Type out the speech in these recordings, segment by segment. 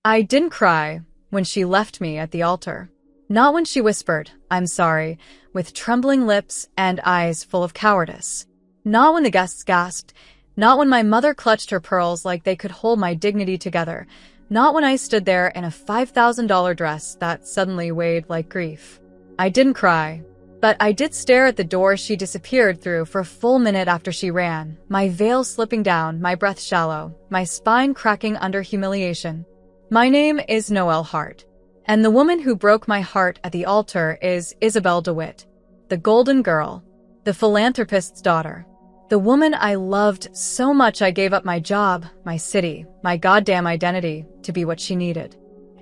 I didn't cry when she left me at the altar. Not when she whispered, "I'm sorry," with trembling lips and eyes full of cowardice. Not when the guests gasped. Not when my mother clutched her pearls like they could hold my dignity together. Not when I stood there in a $5,000 dress that suddenly weighed like grief. I didn't cry, but I did stare at the door she disappeared through for a full minute after she ran, my veil slipping down, my breath shallow, my spine cracking under humiliation. My name is Noelle Hart, and the woman who broke my heart at the altar is Isabel DeWitt, the golden girl, the philanthropist's daughter. The woman I loved so much I gave up my job, my city, my goddamn identity to be what she needed.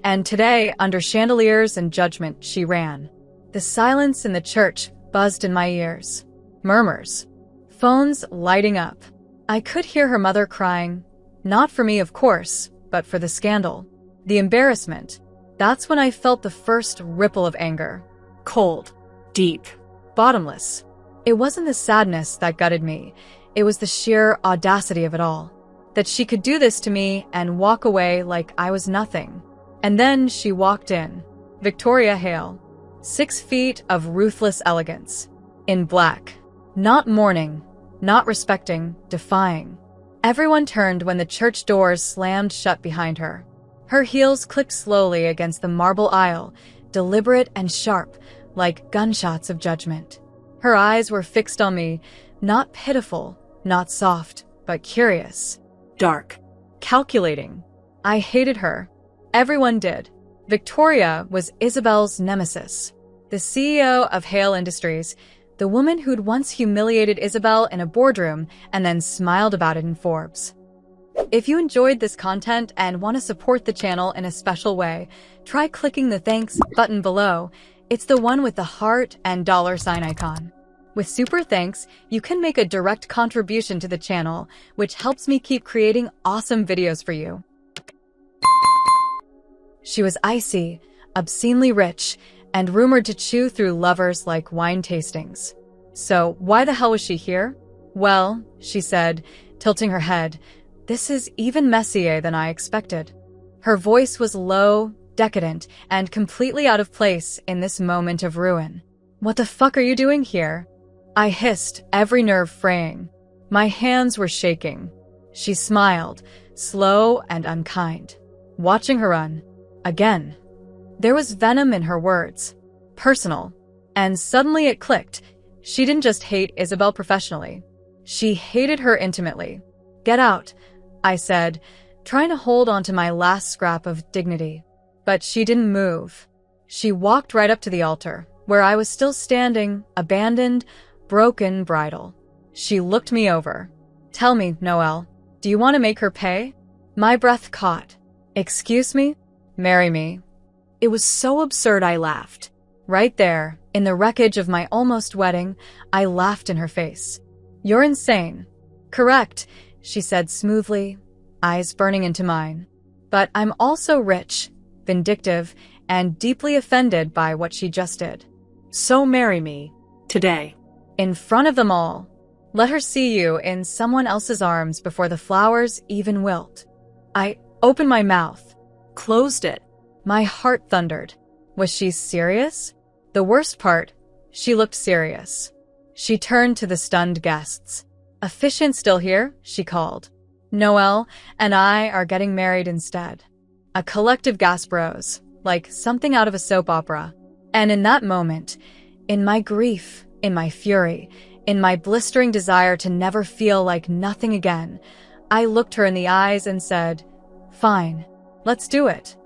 And today, under chandeliers and judgment, she ran. The silence in the church buzzed in my ears. Murmurs. Phones lighting up. I could hear her mother crying. Not for me, of course, but for the scandal. The embarrassment. That's when I felt the first ripple of anger. Cold. Deep. Bottomless. It wasn't the sadness that gutted me. It was the sheer audacity of it all. That she could do this to me and walk away like I was nothing. And then she walked in. Victoria Hale. 6 feet of ruthless elegance. In black. Not mourning. Not respecting. Defying. Everyone turned when the church doors slammed shut behind her. Her heels clicked slowly against the marble aisle, deliberate and sharp, like gunshots of judgment. Her eyes were fixed on me, not pitiful, not soft, but curious. Dark. Calculating. I hated her. Everyone did. Victoria was Isabel's nemesis. The CEO of Hale Industries, the woman who'd once humiliated Isabel in a boardroom and then smiled about it in Forbes. If you enjoyed this content and want to support the channel in a special way, try clicking the thanks button below. It's the one with the heart and $sign icon. With super thanks, you can make a direct contribution to the channel, which helps me keep creating awesome videos for you. She was icy, obscenely rich, and rumored to chew through lovers like wine tastings. So why the hell was she here? Well, she said, tilting her head, this is even messier than I expected. Her voice was low, decadent, and completely out of place in this moment of ruin. What the fuck are you doing here? I hissed, every nerve fraying. My hands were shaking. She smiled, slow and unkind. Watching her run. Again. There was venom in her words. Personal. And suddenly it clicked. She didn't just hate Isabel professionally. She hated her intimately. Get out, I said, trying to hold on to my last scrap of dignity. But she didn't move. She walked right up to the altar, where I was still standing, abandoned, broken bridal. She looked me over. Tell me, Noelle, do you want to make her pay? My breath caught. Excuse me? Marry me. It was so absurd I laughed. Right there, in the wreckage of my almost wedding, I laughed in her face. You're insane. Correct, she said smoothly, eyes burning into mine. But I'm also rich, vindictive, and deeply offended by what she just did. So marry me. Today. In front of them all. Let her see you in someone else's arms before the flowers even wilt. I opened my mouth. Closed it. My heart thundered. Was she serious? The worst part, she looked serious. She turned to the stunned guests. Efficient still here? She called. Noelle and I are getting married instead. A collective gasp rose, like something out of a soap opera. And in that moment, in my grief, in my fury, in my blistering desire to never feel like nothing again, I looked her in the eyes and said, Fine, let's do it.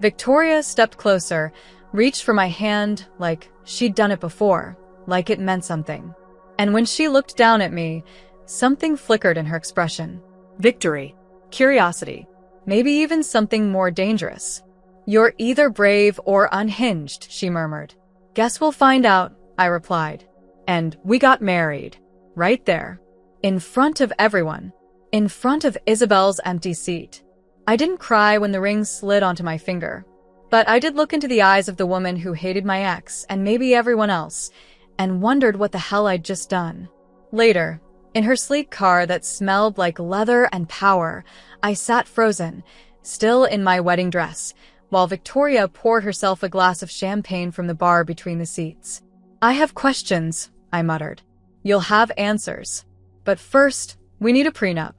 Victoria stepped closer, reached for my hand like she'd done it before, like it meant something. And when she looked down at me, something flickered in her expression. Victory, curiosity, maybe even something more dangerous. You're either brave or unhinged, she murmured. Guess we'll find out, I replied. And we got married. Right there. In front of everyone. In front of Isabel's empty seat. I didn't cry when the ring slid onto my finger. But I did look into the eyes of the woman who hated my ex, and maybe everyone else, and wondered what the hell I'd just done. Later, in her sleek car that smelled like leather and power, I sat frozen, still in my wedding dress, while Victoria poured herself a glass of champagne from the bar between the seats. "I have questions," I muttered. "You'll have answers. But first, we need a prenup.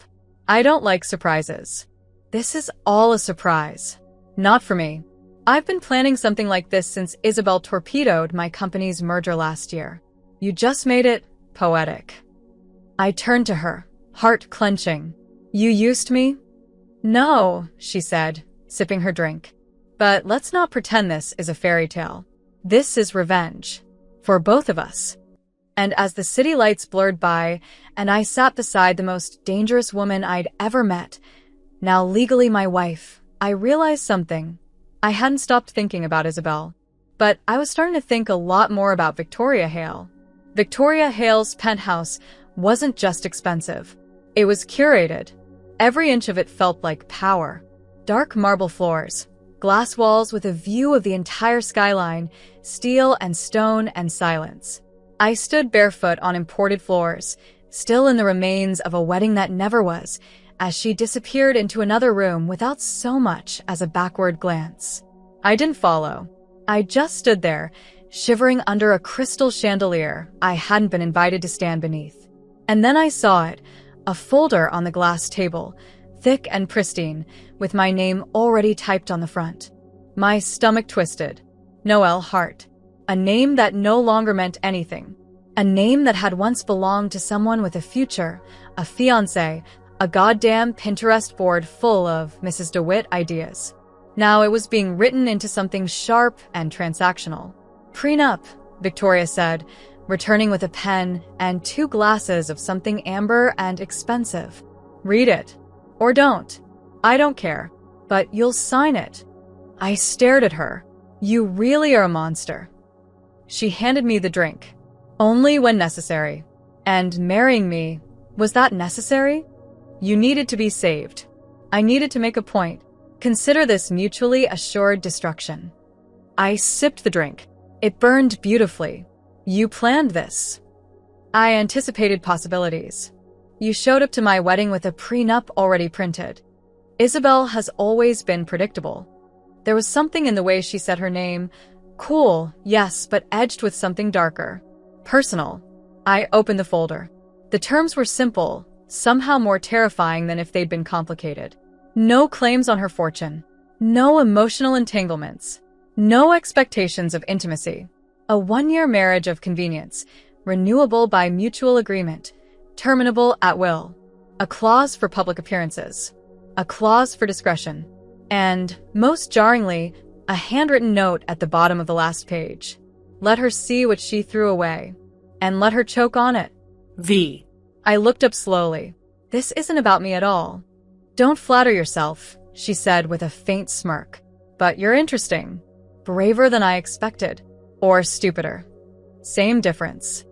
I don't like surprises." "This is all a surprise." "Not for me. I've been planning something like this since Isabel torpedoed my company's merger last year. You just made it poetic." I turned to her, heart clenching. "You used me?" "No," she said, sipping her drink. "But let's not pretend this is a fairy tale. This is revenge. For both of us." And as the city lights blurred by, and I sat beside the most dangerous woman I'd ever met, now legally my wife, I realized something. I hadn't stopped thinking about Isabel, but I was starting to think a lot more about Victoria Hale. Victoria Hale's penthouse wasn't just expensive. It was curated. Every inch of it felt like power. Dark marble floors, glass walls with a view of the entire skyline, steel and stone and silence. I stood barefoot on imported floors, still in the remains of a wedding that never was, as she disappeared into another room without so much as a backward glance. I didn't follow. I just stood there, shivering under a crystal chandelier I hadn't been invited to stand beneath. And then I saw it, a folder on the glass table, thick and pristine, with my name already typed on the front. My stomach twisted. Noelle Hart. A name that no longer meant anything. A name that had once belonged to someone with a future, a fiancé, a goddamn Pinterest board full of Mrs. DeWitt ideas. Now it was being written into something sharp and transactional. "Prenup," Victoria said, returning with a pen and 2 glasses of something amber and expensive. "Read it. Or don't. I don't care. But you'll sign it." I stared at her. "You really are a monster." She handed me the drink. "Only when necessary." And marrying me, was that necessary? You needed to be saved. I needed to make a point. Consider this mutually assured destruction. I sipped the drink. It burned beautifully. "You planned this." "I anticipated possibilities. You showed up to my wedding with a prenup already printed." Isabel has always been predictable. There was something in the way she said her name. Cool, yes, but edged with something darker. Personal. I opened the folder. The terms were simple, somehow more terrifying than if they'd been complicated. No claims on her fortune. No emotional entanglements. No expectations of intimacy. A 1-year marriage of convenience, renewable by mutual agreement, terminable at will. A clause for public appearances. A clause for discretion. And, most jarringly, a handwritten note at the bottom of the last page. Let her see what she threw away. And let her choke on it. V. I looked up slowly. "This isn't about me at all." "Don't flatter yourself," she said with a faint smirk. "But you're interesting. Braver than I expected. Or stupider. Same difference."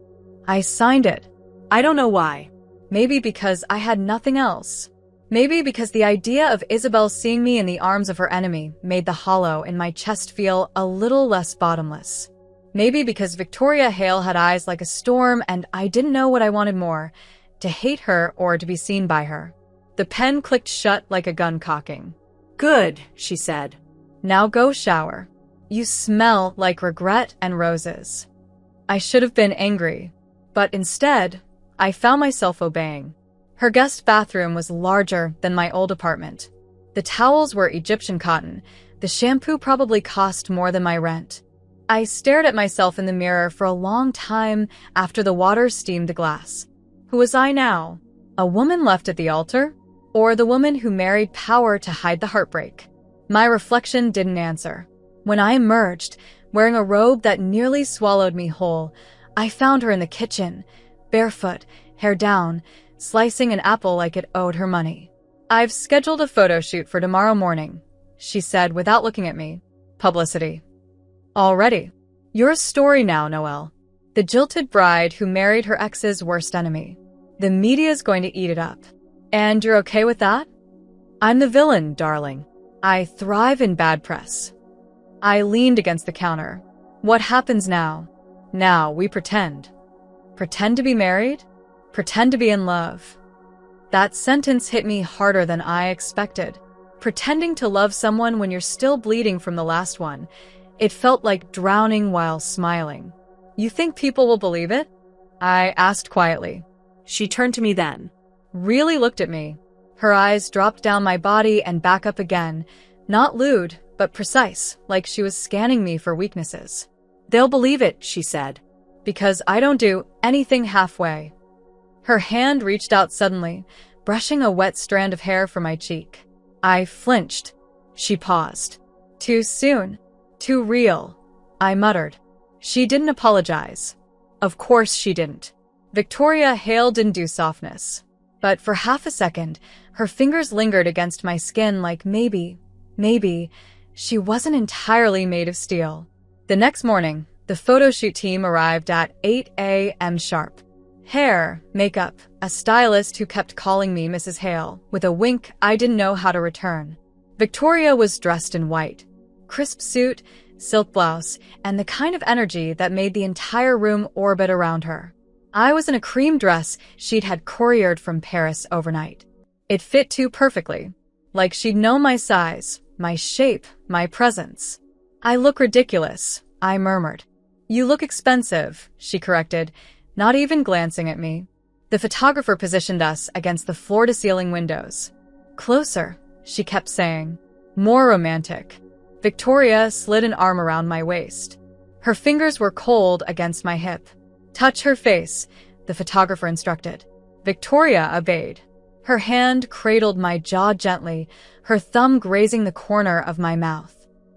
I signed it. I don't know why. Maybe because I had nothing else. Maybe because the idea of Isabel seeing me in the arms of her enemy made the hollow in my chest feel a little less bottomless. Maybe because Victoria Hale had eyes like a storm and I didn't know what I wanted more, to hate her or to be seen by her. The pen clicked shut like a gun cocking. "Good," she said. "Now go shower. You smell like regret and roses." I should have been angry, but instead, I found myself obeying. Her guest bathroom was larger than my old apartment. The towels were Egyptian cotton. The shampoo probably cost more than my rent. I stared at myself in the mirror for a long time after the water steamed the glass. Who was I now? A woman left at the altar? Or the woman who married power to hide the heartbreak? My reflection didn't answer. When I emerged, wearing a robe that nearly swallowed me whole, I found her in the kitchen, barefoot, hair down, slicing an apple like it owed her money. "I've scheduled a photo shoot for tomorrow morning," she said without looking at me. "Publicity." "Already? You're a story now, Noelle. The jilted bride who married her ex's worst enemy. The media's going to eat it up. And you're okay with that?" "I'm the villain, darling. I thrive in bad press." I leaned against the counter. "What happens now?" "Now we pretend." "Pretend to be married? Pretend to be in love." That sentence hit me harder than I expected. Pretending to love someone when you're still bleeding from the last one. It felt like drowning while smiling. You think people will believe it? I asked quietly. She turned to me then. Really looked at me. Her eyes dropped down my body and back up again. Not lewd, but precise, like she was scanning me for weaknesses. They'll believe it, she said. Because I don't do anything halfway. Her hand reached out suddenly, brushing a wet strand of hair from my cheek. I flinched. She paused. Too soon. Too real. I muttered. She didn't apologize. Of course she didn't. Victoria Hale didn't do softness. But for half a second, her fingers lingered against my skin like maybe, she wasn't entirely made of steel. The next morning, the photo shoot team arrived at 8 a.m. sharp. Hair, makeup, a stylist who kept calling me Mrs. Hale, with a wink I didn't know how to return. Victoria was dressed in white. Crisp suit, silk blouse, and the kind of energy that made the entire room orbit around her. I was in a cream dress she'd had couriered from Paris overnight. It fit too perfectly, like she'd known my size, my shape, my presence. I look ridiculous, I murmured. You look expensive, she corrected, not even glancing at me. The photographer positioned us against the floor-to-ceiling windows. Closer, she kept saying. More romantic. Victoria slid an arm around my waist. Her fingers were cold against my hip. Touch her face, the photographer instructed. Victoria obeyed. Her hand cradled my jaw gently, her thumb grazing the corner of my mouth.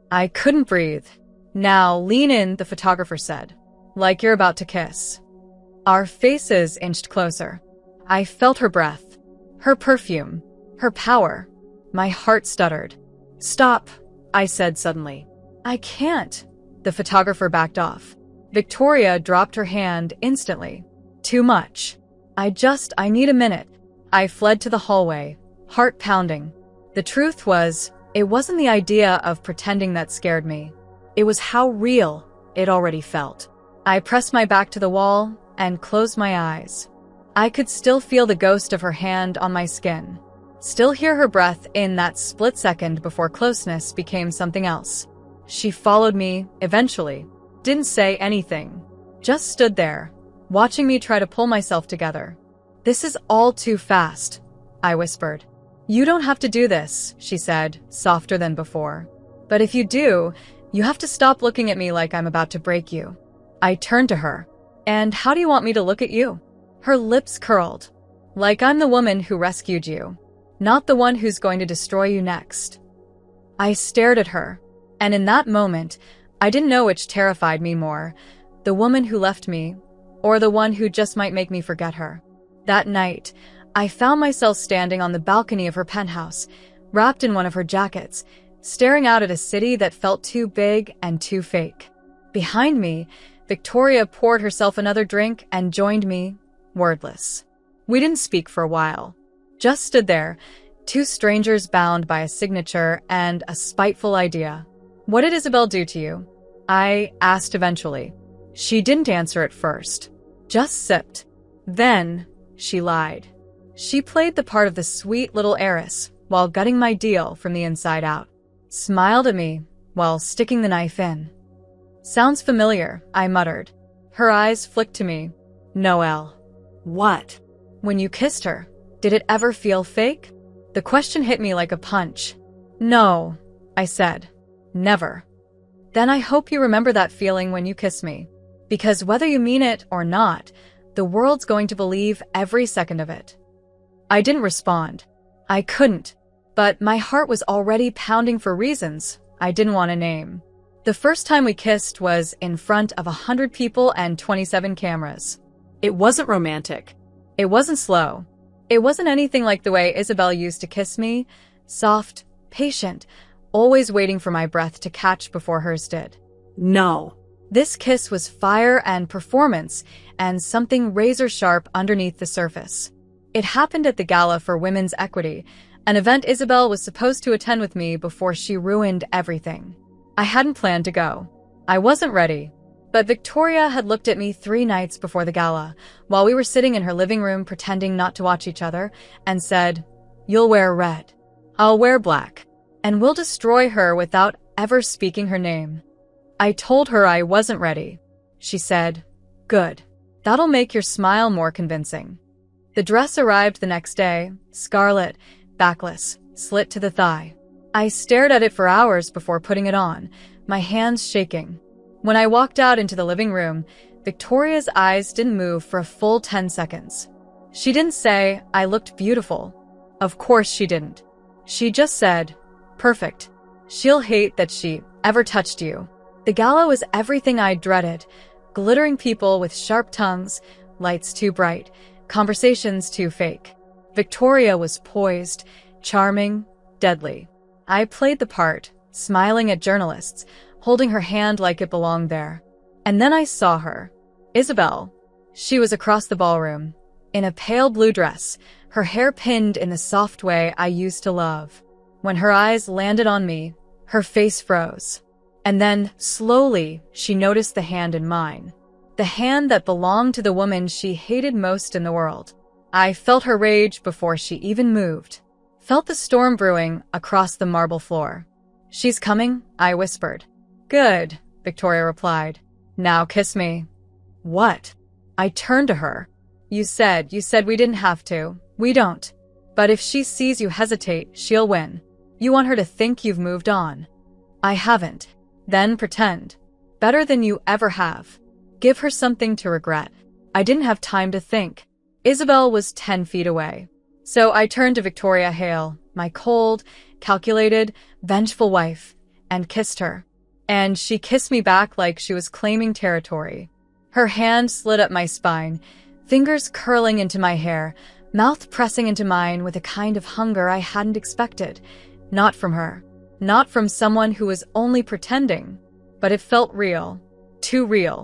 I couldn't breathe. Now lean in, the photographer said, like you're about to kiss. Our faces inched closer. I felt her breath, her perfume, her power. My heart stuttered. Stop, I said suddenly. I can't. The photographer backed off. Victoria dropped her hand instantly. Too much. I need a minute. I fled to the hallway, heart pounding. The truth was, it wasn't the idea of pretending that scared me. It was how real it already felt. I pressed my back to the wall and closed my eyes. I could still feel the ghost of her hand on my skin. Still hear her breath in that split second before closeness became something else. She followed me, eventually. Didn't say anything. Just stood there, watching me try to pull myself together. This is all too fast, I whispered. You don't have to do this, she said, softer than before. But if you do, you have to stop looking at me like I'm about to break you. I turned to her. And how do you want me to look at you? Her lips curled. Like I'm the woman who rescued you, not the one who's going to destroy you next. I stared at her, and in that moment, I didn't know which terrified me more, the woman who left me, or the one who just might make me forget her. That night, I found myself standing on the balcony of her penthouse, wrapped in one of her jackets, staring out at a city that felt too big and too fake. Behind me, Victoria poured herself another drink and joined me, wordless. We didn't speak for a while. Just stood there, two strangers bound by a signature and a spiteful idea. What did Isabel do to you? I asked eventually. She didn't answer at first. Just sipped. Then, she lied. She played the part of the sweet little heiress while gutting my deal from the inside out. Smiled at me while sticking the knife in. Sounds familiar, I muttered. Her eyes flicked to me. Noelle. What? When you kissed her, did it ever feel fake? The question hit me like a punch. No, I said. Never. Then I hope you remember that feeling when you kiss me. Because whether you mean it or not, the world's going to believe every second of it. I didn't respond. I couldn't. But my heart was already pounding for reasons I didn't want to name. The first time we kissed was in front of 100 people and 27 cameras. It wasn't romantic. It wasn't slow. It wasn't anything like the way Isabel used to kiss me. Soft, patient, always waiting for my breath to catch before hers did. No. This kiss was fire and performance, and something razor-sharp underneath the surface. It happened at the Gala for Women's Equity, an event Isabel was supposed to attend with me before she ruined everything. I hadn't planned to go. I wasn't ready. But Victoria had looked at me 3 nights before the gala, while we were sitting in her living room pretending not to watch each other, and said, "You'll wear red. I'll wear black." and we'll destroy her without ever speaking her name. I told her I wasn't ready. She said, "Good. That'll make your smile more convincing." The dress arrived the next day, scarlet, backless, slit to the thigh. I stared at it for hours before putting it on, my hands shaking. When I walked out into the living room, Victoria's eyes didn't move for a full 10 seconds. She didn't say I looked beautiful. Of course she didn't. She just said, "Perfect. She'll hate that she ever touched you." The gala was everything I dreaded. Glittering people with sharp tongues, lights too bright, conversations too fake. Victoria was poised, charming, deadly. I played the part, smiling at journalists, holding her hand like it belonged there. And then I saw her. Isabel. She was across the ballroom, in a pale blue dress, her hair pinned in the soft way I used to love. When her eyes landed on me, her face froze. And then, slowly, she noticed the hand in mine. The hand that belonged to the woman she hated most in the world. I felt her rage before she even moved. Felt the storm brewing across the marble floor. "She's coming," I whispered. "Good," Victoria replied. "Now kiss me." "What?" I turned to her. You said we didn't have to. We don't. But if she sees you hesitate, she'll win. You want her to think you've moved on." "I haven't." "Then pretend. Better than you ever have. Give her something to regret." I didn't have time to think. Isabel was 10 feet away. So I turned to Victoria Hale, my cold, calculated, vengeful wife, and kissed her. And she kissed me back like she was claiming territory. Her hand slid up my spine, fingers curling into my hair, mouth pressing into mine with a kind of hunger I hadn't expected. Not from her. Not from someone who was only pretending. But it felt real. Too real.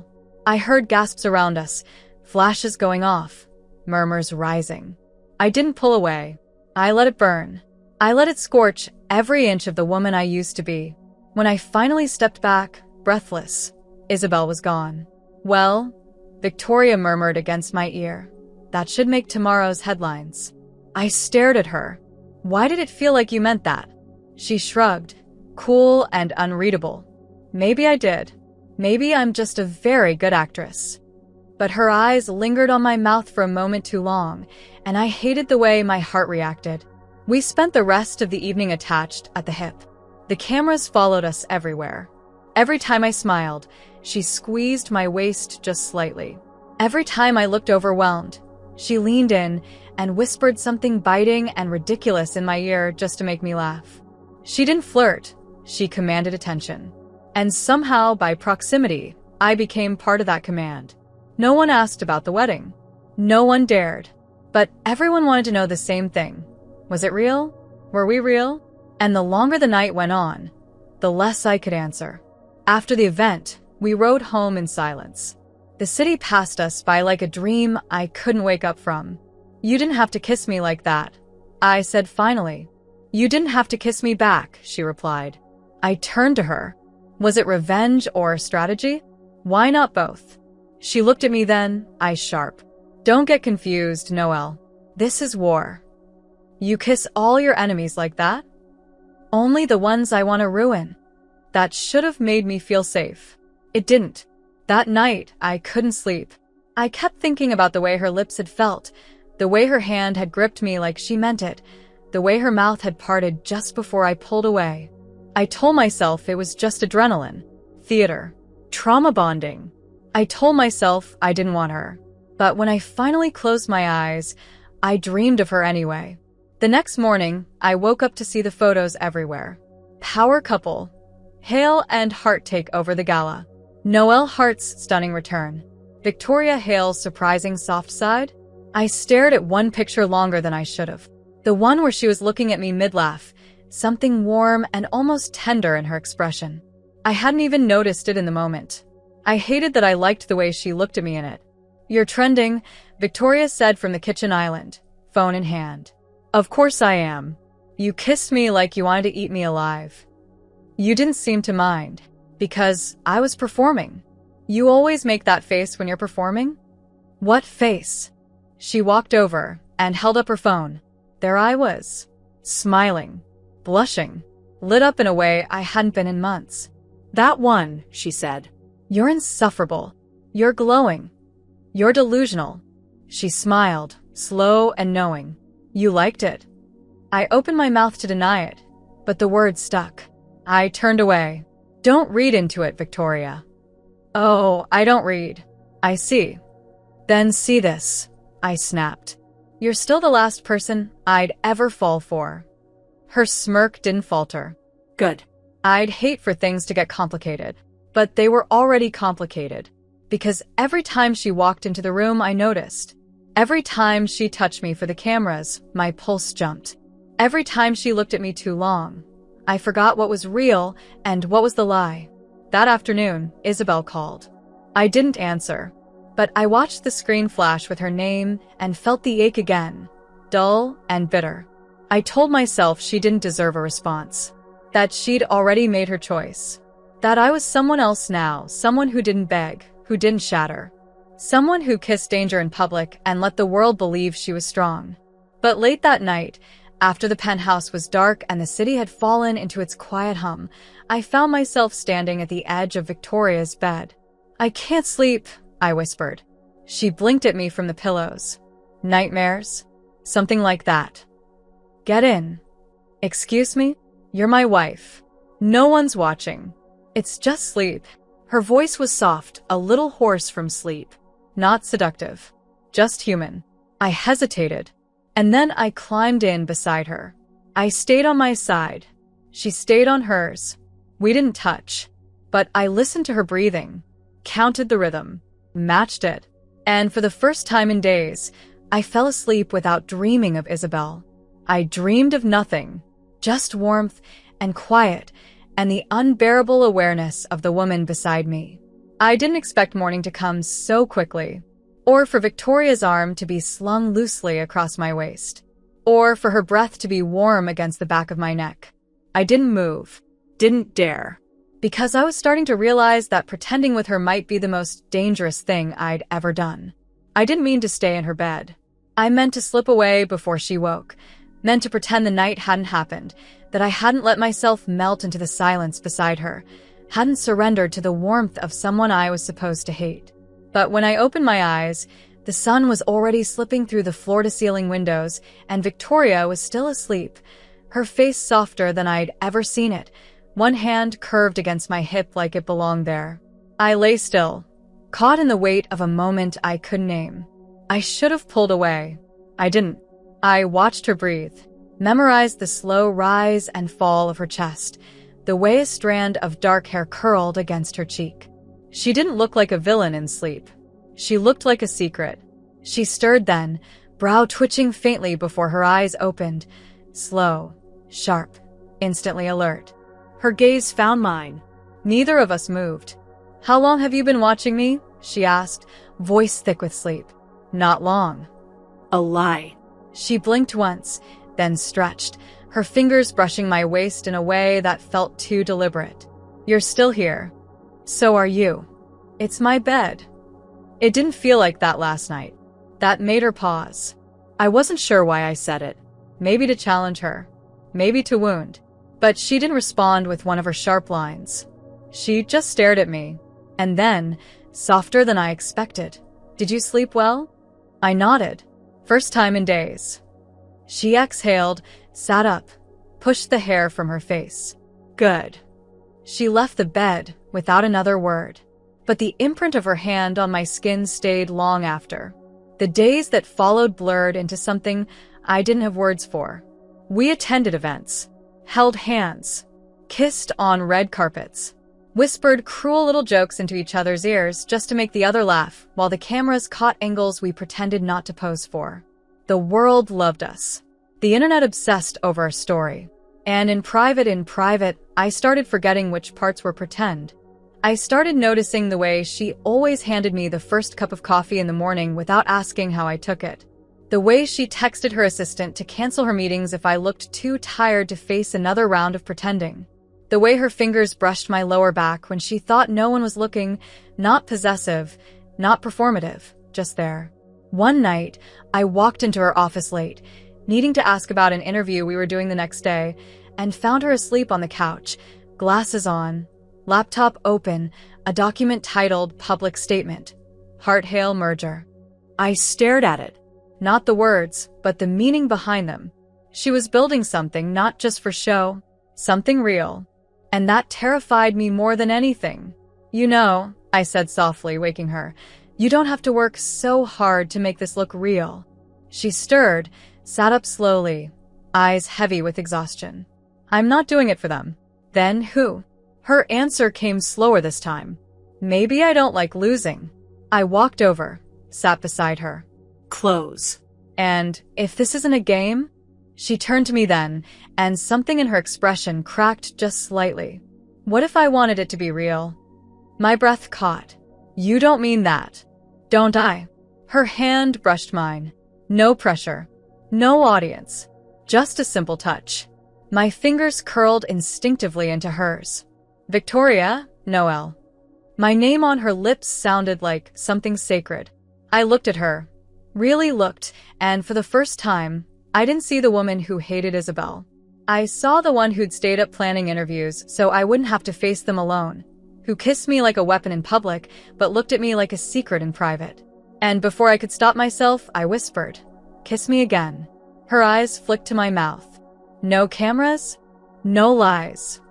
I heard gasps around us, flashes going off, murmurs rising. I didn't pull away. I let it burn. I let it scorch every inch of the woman I used to be. When I finally stepped back, breathless, Isabel was gone. "Well," Victoria murmured against my ear, "that should make tomorrow's headlines." I stared at her. "Why did it feel like you meant that?" She shrugged, cool and unreadable. "Maybe I did. Maybe I'm just a very good actress." But her eyes lingered on my mouth for a moment too long, and I hated the way my heart reacted. We spent the rest of the evening attached at the hip. The cameras followed us everywhere. Every time I smiled, she squeezed my waist just slightly. Every time I looked overwhelmed, she leaned in and whispered something biting and ridiculous in my ear just to make me laugh. She didn't flirt, she commanded attention. And somehow, by proximity, I became part of that command. No one asked about the wedding. No one dared. But everyone wanted to know the same thing. Was it real? Were we real? And the longer the night went on, the less I could answer. After the event, we rode home in silence. The city passed us by like a dream I couldn't wake up from. "You didn't have to kiss me like that," I said finally. "You didn't have to kiss me back," she replied. I turned to her. Was it revenge or strategy? Why not both? She looked at me then, eyes sharp. "Don't get confused, Noelle. This is war. You kiss all your enemies like that? Only the ones I want to ruin." That should have made me feel safe. It didn't. That night, I couldn't sleep. I kept thinking about the way her lips had felt, the way her hand had gripped me like she meant it, the way her mouth had parted just before I pulled away. I told myself it was just adrenaline, theater, trauma bonding. I told myself I didn't want her. But when I finally closed my eyes, I dreamed of her anyway. The next morning, I woke up to see the photos everywhere. Power couple. Hale and Hart take over the gala. Noelle Hart's stunning return. Victoria Hale's surprising soft side. I stared at one picture longer than I should have. The one where she was looking at me mid-laugh, something warm and almost tender in her expression. I hadn't even noticed it in the moment. I hated that I liked the way she looked at me in it. "You're trending," Victoria said from the kitchen island, phone in hand. "Of course I am. You kissed me like you wanted to eat me alive. You didn't seem to mind, because I was performing. You always make that face when you're performing?" "What face?" She walked over and held up her phone. There I was, smiling, blushing. lit up in a way I hadn't been in months. That one, she said. You're insufferable. You're glowing. You're delusional. She smiled, slow and knowing. You liked it. I opened my mouth to deny it, but the words stuck. I turned away. Don't read into it, Victoria. Oh, I don't read. I see. Then see this, I snapped. You're still the last person I'd ever fall for. Her smirk didn't falter. Good. I'd hate for things to get complicated, but they were already complicated. Because every time she walked into the room, I noticed. Every time she touched me for the cameras, my pulse jumped. Every time she looked at me too long, I forgot what was real and what was the lie. That afternoon, Isabel called. I didn't answer, but I watched the screen flash with her name and felt the ache again, dull and bitter. I told myself she didn't deserve a response, that she'd already made her choice, that I was someone else now, someone who didn't beg, who didn't shatter, someone who kissed danger in public and let the world believe she was strong. But late that night, after the penthouse was dark and the city had fallen into its quiet hum, I found myself standing at the edge of Victoria's bed. I can't sleep, I whispered. She blinked at me from the pillows. Nightmares? Something like that. Get in. Excuse me? You're my wife. No one's watching. It's just sleep. Her voice was soft, a little hoarse from sleep. Not seductive. Just human. I hesitated. And then I climbed in beside her. I stayed on my side. She stayed on hers. We didn't touch. But I listened to her breathing, counted the rhythm, matched it. And for the first time in days, I fell asleep without dreaming of Isabel. I dreamed of nothing, just warmth and quiet and the unbearable awareness of the woman beside me. I didn't expect morning to come so quickly, or for Victoria's arm to be slung loosely across my waist, or for her breath to be warm against the back of my neck. I didn't move, didn't dare, because I was starting to realize that pretending with her might be the most dangerous thing I'd ever done. I didn't mean to stay in her bed. I meant to slip away before she woke, meant to pretend the night hadn't happened, that I hadn't let myself melt into the silence beside her, hadn't surrendered to the warmth of someone I was supposed to hate. But when I opened my eyes, the sun was already slipping through the floor-to-ceiling windows, and Victoria was still asleep, her face softer than I'd ever seen it, one hand curved against my hip like it belonged there. I lay still, caught in the weight of a moment I couldn't name. I should have pulled away. I didn't. I watched her breathe, memorized the slow rise and fall of her chest, the way a strand of dark hair curled against her cheek. She didn't look like a villain in sleep. She looked like a secret. She stirred then, brow twitching faintly before her eyes opened, slow, sharp, instantly alert. Her gaze found mine. Neither of us moved. How long have you been watching me? She asked, voice thick with sleep. Not long. A lie. She blinked once, then stretched, her fingers brushing my waist in a way that felt too deliberate. You're still here. So are you. It's my bed. It didn't feel like that last night. That made her pause. I wasn't sure why I said it. Maybe to challenge her. Maybe to wound. But she didn't respond with one of her sharp lines. She just stared at me. And then, softer than I expected. Did you sleep well? I nodded. First time in days. She exhaled, sat up, pushed the hair from her face. Good. She left the bed without another word. But the imprint of her hand on my skin stayed long after. The days that followed blurred into something I didn't have words for. We attended events, held hands, kissed on red carpets, whispered cruel little jokes into each other's ears just to make the other laugh while the cameras caught angles we pretended not to pose for. The world loved us. The internet obsessed over our story. And in private, I started forgetting which parts were pretend. I started noticing the way she always handed me the first cup of coffee in the morning without asking how I took it. The way she texted her assistant to cancel her meetings if I looked too tired to face another round of pretending. The way her fingers brushed my lower back when she thought no one was looking, not possessive, not performative, just there. One night, I walked into her office late, needing to ask about an interview we were doing the next day, and found her asleep on the couch, glasses on, laptop open, a document titled Public Statement, Heart Hail Merger. I stared at it. Not the words, but the meaning behind them. She was building something not just for show, something real. And that terrified me more than anything. You know, I said softly, waking her, you don't have to work so hard to make this look real. She stirred, sat up slowly, eyes heavy with exhaustion. I'm not doing it for them. Then who? Her answer came slower this time. Maybe I don't like losing. I walked over, sat beside her. Close. And if this isn't a game? She turned to me then, and something in her expression cracked just slightly. What if I wanted it to be real? My breath caught. You don't mean that. Don't I? Her hand brushed mine. No pressure. No audience. Just a simple touch. My fingers curled instinctively into hers. Victoria, Noel. My name on her lips sounded like something sacred. I looked at her. Really looked, and for the first time, I didn't see the woman who hated Isabel. I saw the one who'd stayed up planning interviews so I wouldn't have to face them alone, who kissed me like a weapon in public but looked at me like a secret in private. And before I could stop myself, I whispered, "Kiss me again." Her eyes flicked to my mouth. No cameras, no lies.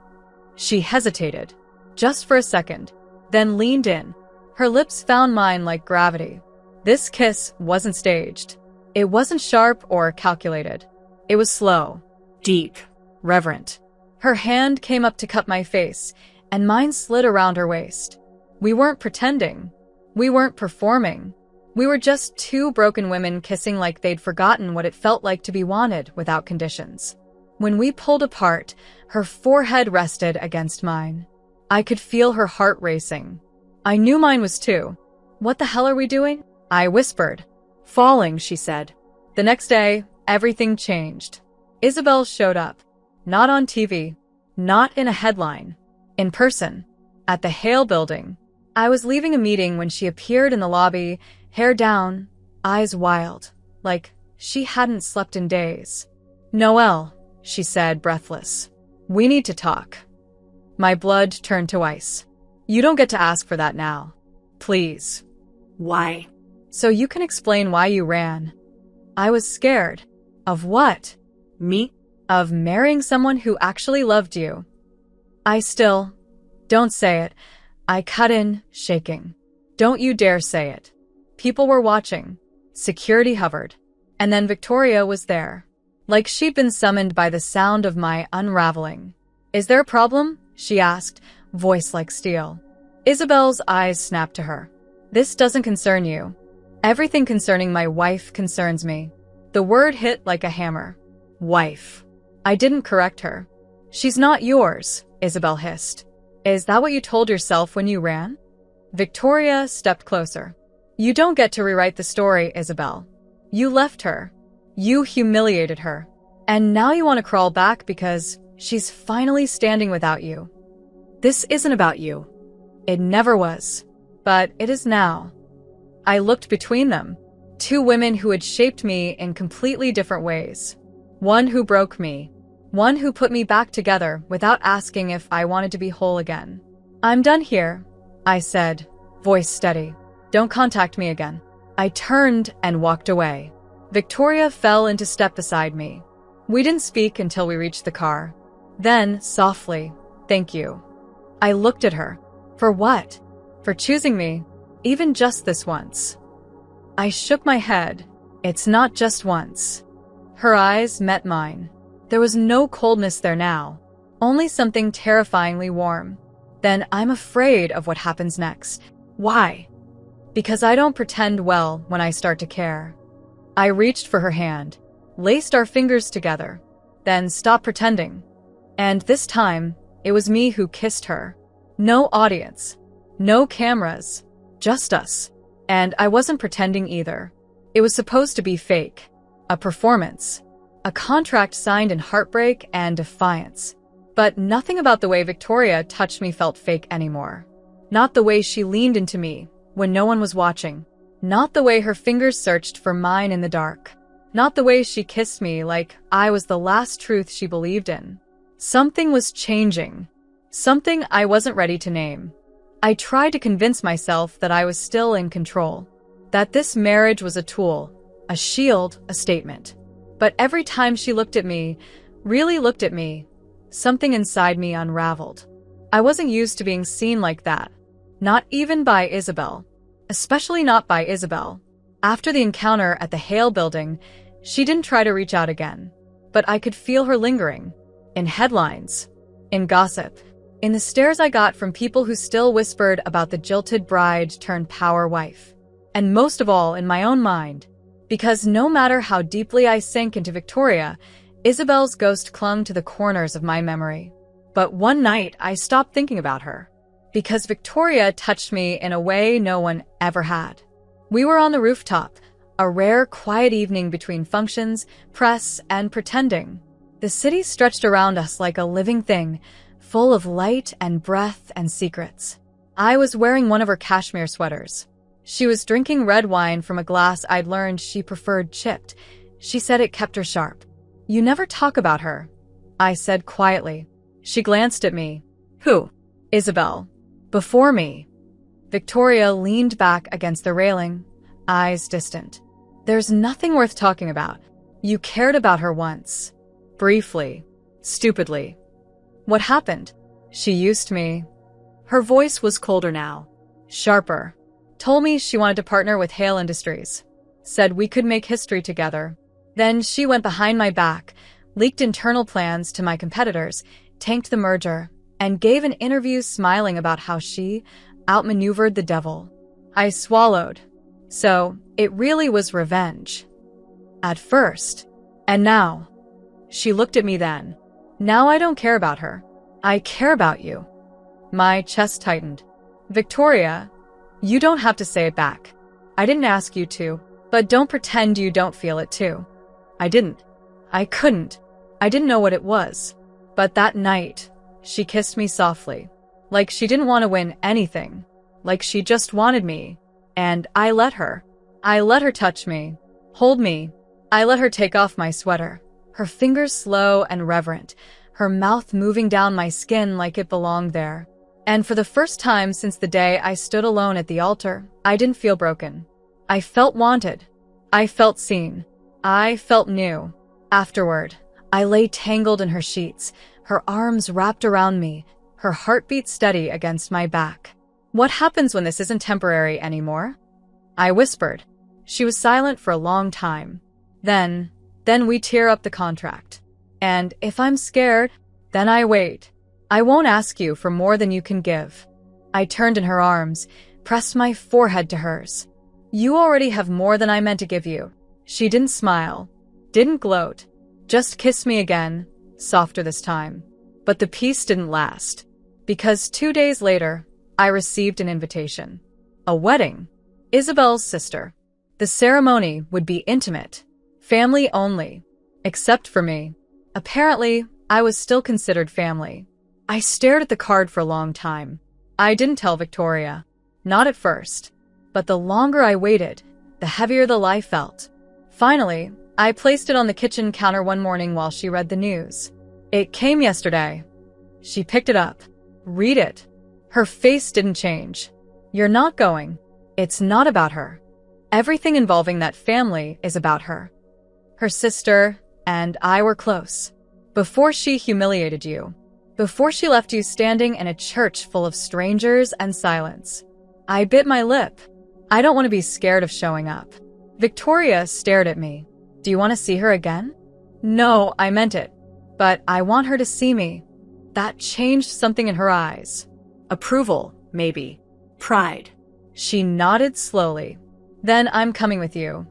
She hesitated, just for a second, then leaned in. Her lips found mine like gravity. This kiss wasn't staged. It wasn't sharp or calculated. It was slow, Deep. reverent. Her hand came up to cup my face, and mine slid around her waist. We weren't pretending. We weren't performing. We were just two broken women kissing like they'd forgotten what it felt like to be wanted without conditions. When we pulled apart, her forehead rested against mine. I could feel her heart racing. I knew mine was too. What the hell are we doing? I whispered. Falling, she said. The next day, everything changed. Isabel showed up. Not on TV. Not in a headline. In person. At the Hale building. I was leaving a meeting when she appeared in the lobby, hair down, eyes wild, like she hadn't slept in days. "Noelle," she said, breathless. "We need to talk." My blood turned to ice. "You don't get to ask for that now. Please." Why? "So you can explain why you ran." I was scared. Of what? Me? Of marrying someone who actually loved you. Don't say it. I cut in, shaking. Don't you dare say it. People were watching. Security hovered. And then Victoria was there. Like she'd been summoned by the sound of my unraveling. "Is there a problem?" she asked, voice like steel. Isabel's eyes snapped to her. "This doesn't concern you. Everything concerning my wife concerns me." The word hit like a hammer. Wife. I didn't correct her. "She's not yours," Isabel hissed. "Is that what you told yourself when you ran?" Victoria stepped closer. "You don't get to rewrite the story, Isabel. You left her. You humiliated her. And now you want to crawl back because she's finally standing without you." "This isn't about you." "It never was. But it is now." I looked between them. Two women who had shaped me in completely different ways. One who broke me. One who put me back together without asking if I wanted to be whole again. "I'm done here," I said, voice steady. "Don't contact me again." I turned and walked away. Victoria fell into step beside me. We didn't speak until we reached the car. Then, softly, "Thank you." I looked at her. For what? For choosing me, even just this once. I shook my head. It's not just once. Her eyes met mine. There was no coldness there now, only something terrifyingly warm. Then I'm afraid of what happens next. Why? Because I don't pretend well when I start to care. I reached for her hand, laced our fingers together, then stopped pretending. And this time, it was me who kissed her. No audience, no cameras, just us. And I wasn't pretending either. It was supposed to be fake, a performance, a contract signed in heartbreak and defiance. But nothing about the way Victoria touched me felt fake anymore. Not the way she leaned into me when no one was watching. Not the way her fingers searched for mine in the dark. Not the way she kissed me like I was the last truth she believed in. Something was changing. Something I wasn't ready to name. I tried to convince myself that I was still in control. That this marriage was a tool, a shield, a statement. But every time she looked at me, really looked at me, something inside me unraveled. I wasn't used to being seen like that. Not even by Isabel. Especially not by Isabel. After the encounter at the Hale building, she didn't try to reach out again. But I could feel her lingering. In headlines. In gossip. In the stares I got from people who still whispered about the jilted bride turned power wife. And most of all, in my own mind. Because no matter how deeply I sank into Victoria, Isabel's ghost clung to the corners of my memory. But one night, I stopped thinking about her. Because Victoria touched me in a way no one ever had. We were on the rooftop, a rare, quiet evening between functions, press, and pretending. The city stretched around us like a living thing, full of light and breath and secrets. I was wearing one of her cashmere sweaters. She was drinking red wine from a glass I'd learned she preferred chipped. She said it kept her sharp. "You never talk about her," I said quietly. She glanced at me. Who? Isabel. Before me. Victoria leaned back against the railing, eyes distant. "There's nothing worth talking about. You cared about her once. Briefly. Stupidly. What happened? She used me." Her voice was colder now. Sharper. Told me she wanted to partner with Hale Industries. Said we could make history together. Then she went behind my back, leaked internal plans to my competitors, tanked the merger, and gave an interview smiling about how she outmaneuvered the devil. I swallowed. So, it really was revenge. At first. And now. She looked at me then. "Now I don't care about her. I care about you." My chest tightened. "Victoria, you don't have to say it back. I didn't ask you to, but don't pretend you don't feel it too." I didn't. I couldn't. I didn't know what it was. But that night, she kissed me softly. Like she didn't want to win anything. Like she just wanted me. And I let her. I let her touch me. Hold me. I let her take off my sweater. Her fingers slow and reverent. Her mouth moving down my skin like it belonged there. And for the first time since the day I stood alone at the altar, I didn't feel broken. I felt wanted. I felt seen. I felt new. Afterward, I lay tangled in her sheets, her arms wrapped around me, her heartbeat steady against my back. "What happens when this isn't temporary anymore?" I whispered. She was silent for a long time. Then we tear up the contract. And if I'm scared, then I wait. I won't ask you for more than you can give. I turned in her arms, pressed my forehead to hers. "You already have more than I meant to give you." She didn't smile, didn't gloat, just kissed me again, softer this time. But the peace didn't last. Because 2 days later, I received an invitation. A wedding. Isabel's sister. The ceremony would be intimate. Family only. Except for me. Apparently, I was still considered family. I stared at the card for a long time. I didn't tell Victoria. Not at first. But the longer I waited, the heavier the lie felt. Finally, I placed it on the kitchen counter one morning while she read the news. "It came yesterday." She picked it up. "Read it." Her face didn't change. "You're not going. It's not about her. Everything involving that family is about her. Her sister and I were close. Before she humiliated you. Before she left you standing in a church full of strangers and silence." I bit my lip. I don't want to be scared of showing up. Victoria stared at me. "Do you want to see her again?" "No, I meant it. But I want her to see me." That changed something in her eyes. Approval, maybe. Pride. She nodded slowly. "Then I'm coming with you."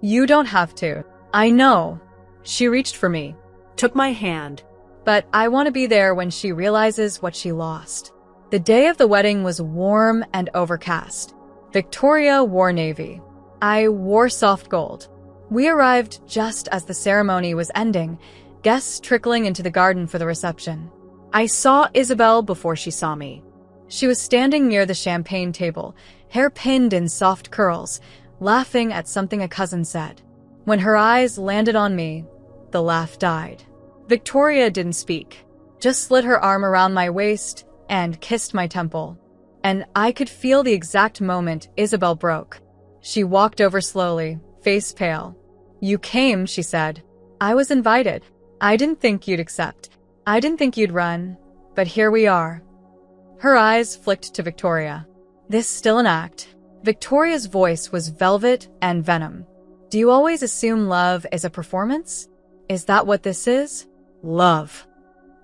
"You don't have to." "I know." She reached for me. Took my hand. "But I want to be there when she realizes what she lost." The day of the wedding was warm and overcast. Victoria wore navy. I wore soft gold. We arrived just as the ceremony was ending, guests trickling into the garden for the reception. I saw Isabel before she saw me. She was standing near the champagne table, hair pinned in soft curls, laughing at something a cousin said. When her eyes landed on me, the laugh died. Victoria didn't speak. just slid her arm around my waist and kissed my temple. And I could feel the exact moment Isabel broke. She walked over slowly, face pale. "You came," she said. "I was invited. I didn't think you'd accept. I didn't think you'd run. But here we are." Her eyes flicked to Victoria. "This still an act?" Victoria's voice was velvet and venom. "Do you always assume love is a performance? Is that what this is? Love."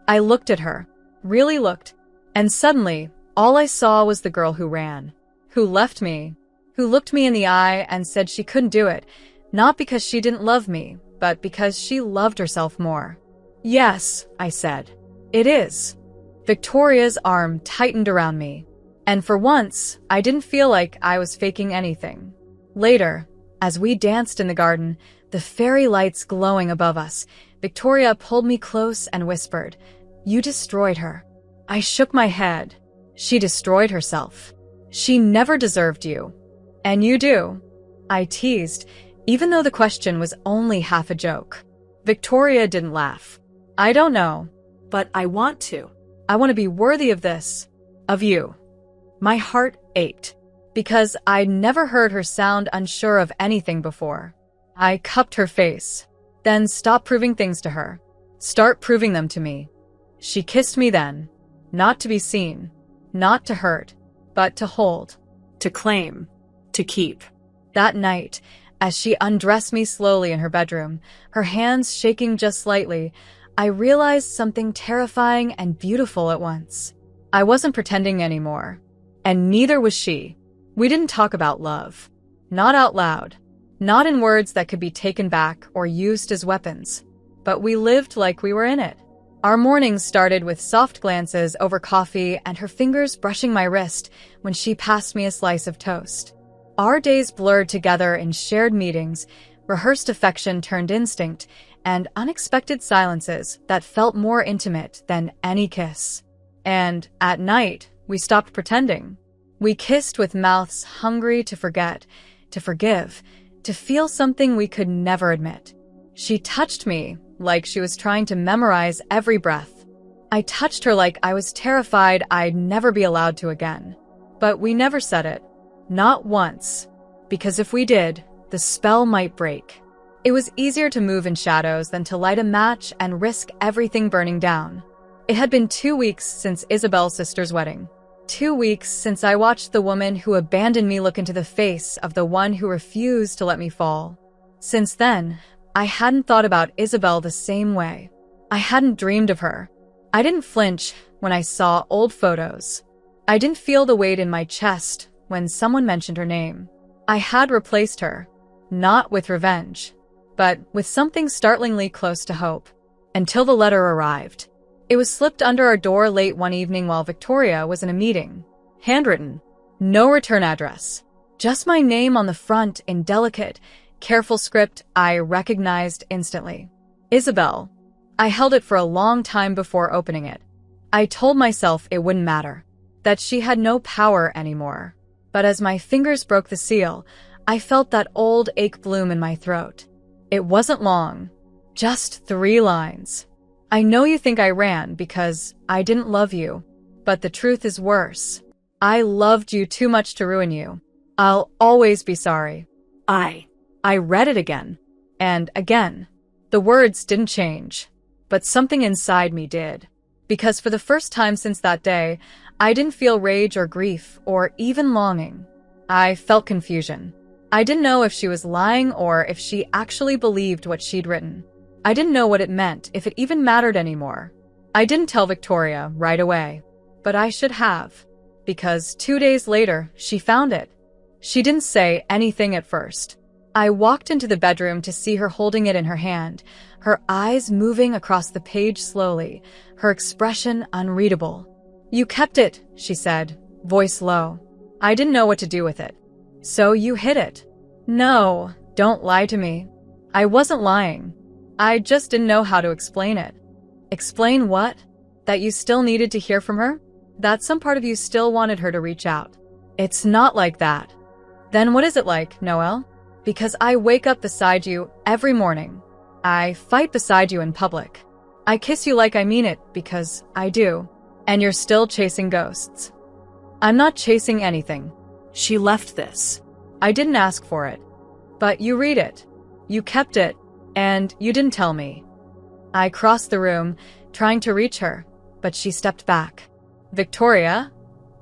I looked at her, really looked, and suddenly, all I saw was the girl who ran, who left me, who looked me in the eye and said she couldn't do it, not because she didn't love me, but because she loved herself more. "Yes," I said. "It is." Victoria's arm tightened around me, and for once, I didn't feel like I was faking anything. Later, as we danced in the garden, the fairy lights glowing above us, Victoria pulled me close and whispered, "You destroyed her." I shook my head. "She destroyed herself. She never deserved you. And you do," I teased, even though the question was only half a joke. Victoria didn't laugh. "I don't know, But I want to. I want to be worthy of this, of you." My heart ached, because I'd never heard her sound unsure of anything before. I cupped her face. "Then stop proving things to her. Start proving them to me." She kissed me then, not to be seen, not to hurt, but to hold. To claim. To keep. That night, as she undressed me slowly in her bedroom, her hands shaking just slightly, I realized something terrifying and beautiful at once. I wasn't pretending anymore, and neither was she. We didn't talk about love. Not out loud. Not in words that could be taken back or used as weapons. But we lived like we were in it. Our mornings started with soft glances over coffee and her fingers brushing my wrist when she passed me a slice of toast. Our days blurred together in shared meetings, rehearsed affection turned instinct, and unexpected silences that felt more intimate than any kiss. And at night, we stopped pretending. We kissed with mouths hungry to forget, to forgive, to feel something we could never admit. She touched me like she was trying to memorize every breath. I touched her like I was terrified I'd never be allowed to again. But we never said it. Not once. Because if we did, the spell might break. It was easier to move in shadows than to light a match and risk everything burning down. It had been 2 weeks since Isabel's sister's wedding. 2 weeks since I watched the woman who abandoned me look into the face of the one who refused to let me fall. Since then, I hadn't thought about Isabel the same way. I hadn't dreamed of her. I didn't flinch when I saw old photos. I didn't feel the weight in my chest when someone mentioned her name. I had replaced her, not with revenge, but with something startlingly close to hope, until the letter arrived. It was slipped under our door late one evening while Victoria was in a meeting. Handwritten. No return address. Just my name on the front in delicate, careful script I recognized instantly. Isabel. I held it for a long time before opening it. I told myself it wouldn't matter, that she had no power anymore. But as my fingers broke the seal, I felt that old ache bloom in my throat. It wasn't long. Just 3 lines. "I know you think I ran because I didn't love you, but the truth is worse. I loved you too much to ruin you. I'll always be sorry." I read it again. And again. The words didn't change. But something inside me did. Because for the first time since that day, I didn't feel rage or grief or even longing. I felt confusion. I didn't know if she was lying or if she actually believed what she'd written. I didn't know what it meant, if it even mattered anymore. I didn't tell Victoria right away. But I should have. Because 2 days later, she found it. She didn't say anything at first. I walked into the bedroom to see her holding it in her hand, her eyes moving across the page slowly, her expression unreadable. "You kept it," she said, voice low. "I didn't know what to do with it. So you hid it." "No, don't lie to me." I wasn't lying. I just didn't know how to explain it. Explain what? That you still needed to hear from her? That some part of you still wanted her to reach out? It's not like that. Then what is it like, Noelle? Because I wake up beside you every morning. I fight beside you in public. I kiss you like I mean it because I do. And you're still chasing ghosts. I'm not chasing anything. She left this. I didn't ask for it. But you read it. You kept it. And you didn't tell me. I crossed the room, trying to reach her, but she stepped back. Victoria,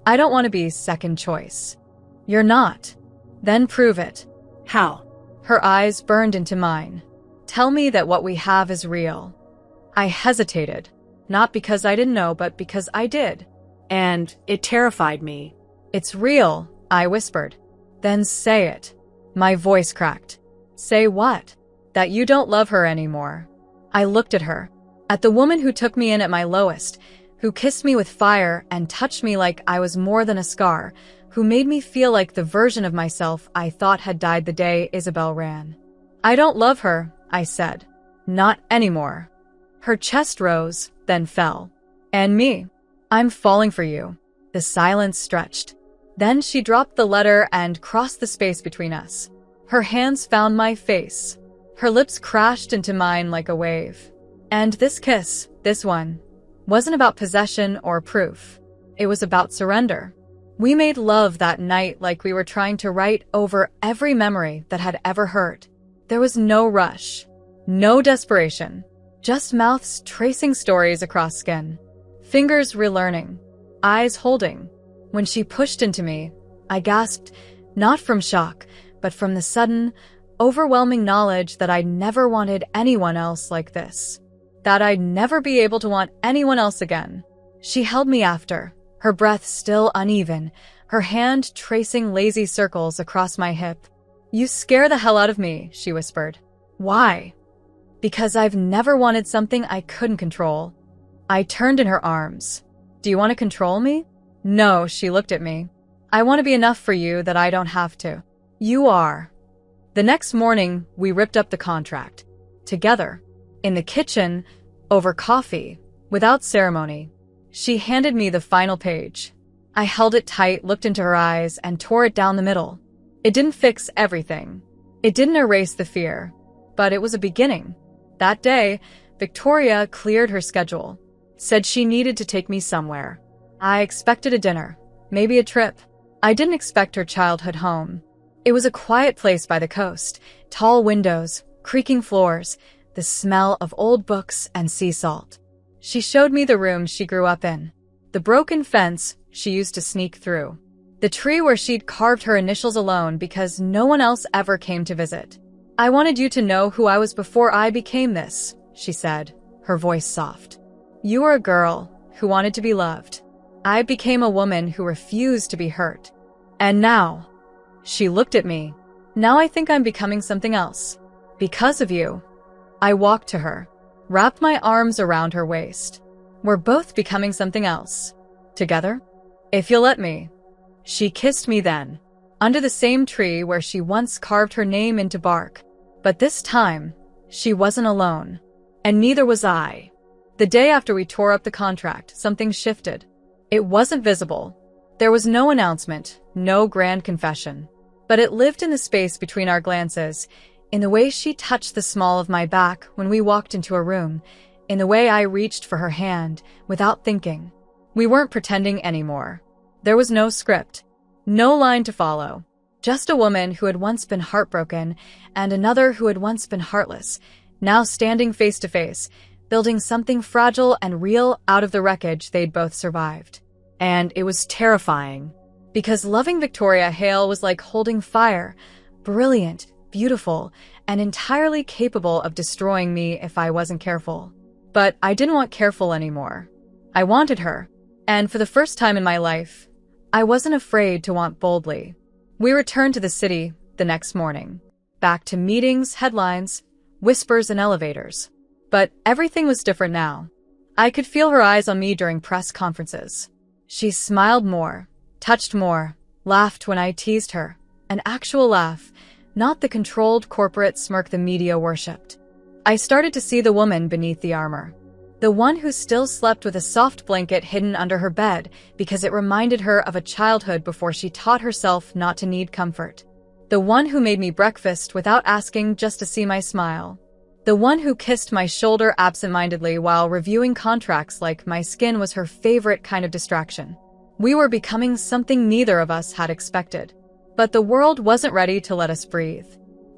I don't want to be second choice. You're not. Then prove it. How? Her eyes burned into mine. Tell me that what we have is real. I hesitated, not because I didn't know, but because I did. And it terrified me. It's real, I whispered. Then say it. My voice cracked. Say what? That you don't love her anymore. I looked at her, at the woman who took me in at my lowest, who kissed me with fire and touched me like I was more than a scar, who made me feel like the version of myself I thought had died the day Isabel ran. I don't love her, I said. Not anymore. Her chest rose, then fell. And me. I'm falling for you. The silence stretched. Then she dropped the letter and crossed the space between us. Her hands found my face. Her lips crashed into mine like a wave. And this kiss, this one, wasn't about possession or proof. It was about surrender. We made love that night like we were trying to write over every memory that had ever hurt. There was no rush, no desperation, just mouths tracing stories across skin, fingers relearning, eyes holding. When she pushed into me, I gasped, not from shock, but from the sudden, overwhelming knowledge that I'd never wanted anyone else like this. That I'd never be able to want anyone else again. She held me after, her breath still uneven, her hand tracing lazy circles across my hip. You scare the hell out of me, she whispered. Why? Because I've never wanted something I couldn't control. I turned in her arms. Do you want to control me? No, she looked at me. I want to be enough for you that I don't have to. You are. The next morning, we ripped up the contract. Together. In the kitchen, over coffee, without ceremony. She handed me the final page. I held it tight, looked into her eyes, and tore it down the middle. It didn't fix everything. It didn't erase the fear. But it was a beginning. That day, Victoria cleared her schedule. Said she needed to take me somewhere. I expected a dinner. Maybe a trip. I didn't expect her childhood home. It was a quiet place by the coast. Tall windows, creaking floors, the smell of old books and sea salt. She showed me the room she grew up in. The broken fence she used to sneak through. The tree where she'd carved her initials alone because no one else ever came to visit. I wanted you to know who I was before I became this, she said, her voice soft. You were a girl who wanted to be loved. I became a woman who refused to be hurt. And now, she looked at me. Now I think I'm becoming something else. Because of you. I walked to her, wrapped my arms around her waist. We're both becoming something else. Together? If you'll let me. She kissed me then, under the same tree where she once carved her name into bark. But this time, she wasn't alone. And neither was I. The day after we tore up the contract, something shifted. It wasn't visible. There was no announcement, no grand confession. But it lived in the space between our glances, in the way she touched the small of my back when we walked into a room, in the way I reached for her hand without thinking. We weren't pretending anymore. There was no script, no line to follow. Just a woman who had once been heartbroken and another who had once been heartless, now standing face to face, building something fragile and real out of the wreckage they'd both survived. And it was terrifying, because loving Victoria Hale was like holding fire, brilliant, beautiful, and entirely capable of destroying me if I wasn't careful. But I didn't want careful anymore. I wanted her, and for the first time in my life, I wasn't afraid to want boldly. We returned to the city the next morning, back to meetings, headlines, whispers, and elevators. But everything was different now. I could feel her eyes on me during press conferences. She smiled more, touched more, laughed when I teased her. An actual laugh, not the controlled corporate smirk the media worshipped. I started to see the woman beneath the armor. The one who still slept with a soft blanket hidden under her bed because it reminded her of a childhood before she taught herself not to need comfort. The one who made me breakfast without asking just to see my smile. The one who kissed my shoulder absentmindedly while reviewing contracts like my skin was her favorite kind of distraction. We were becoming something neither of us had expected. But the world wasn't ready to let us breathe.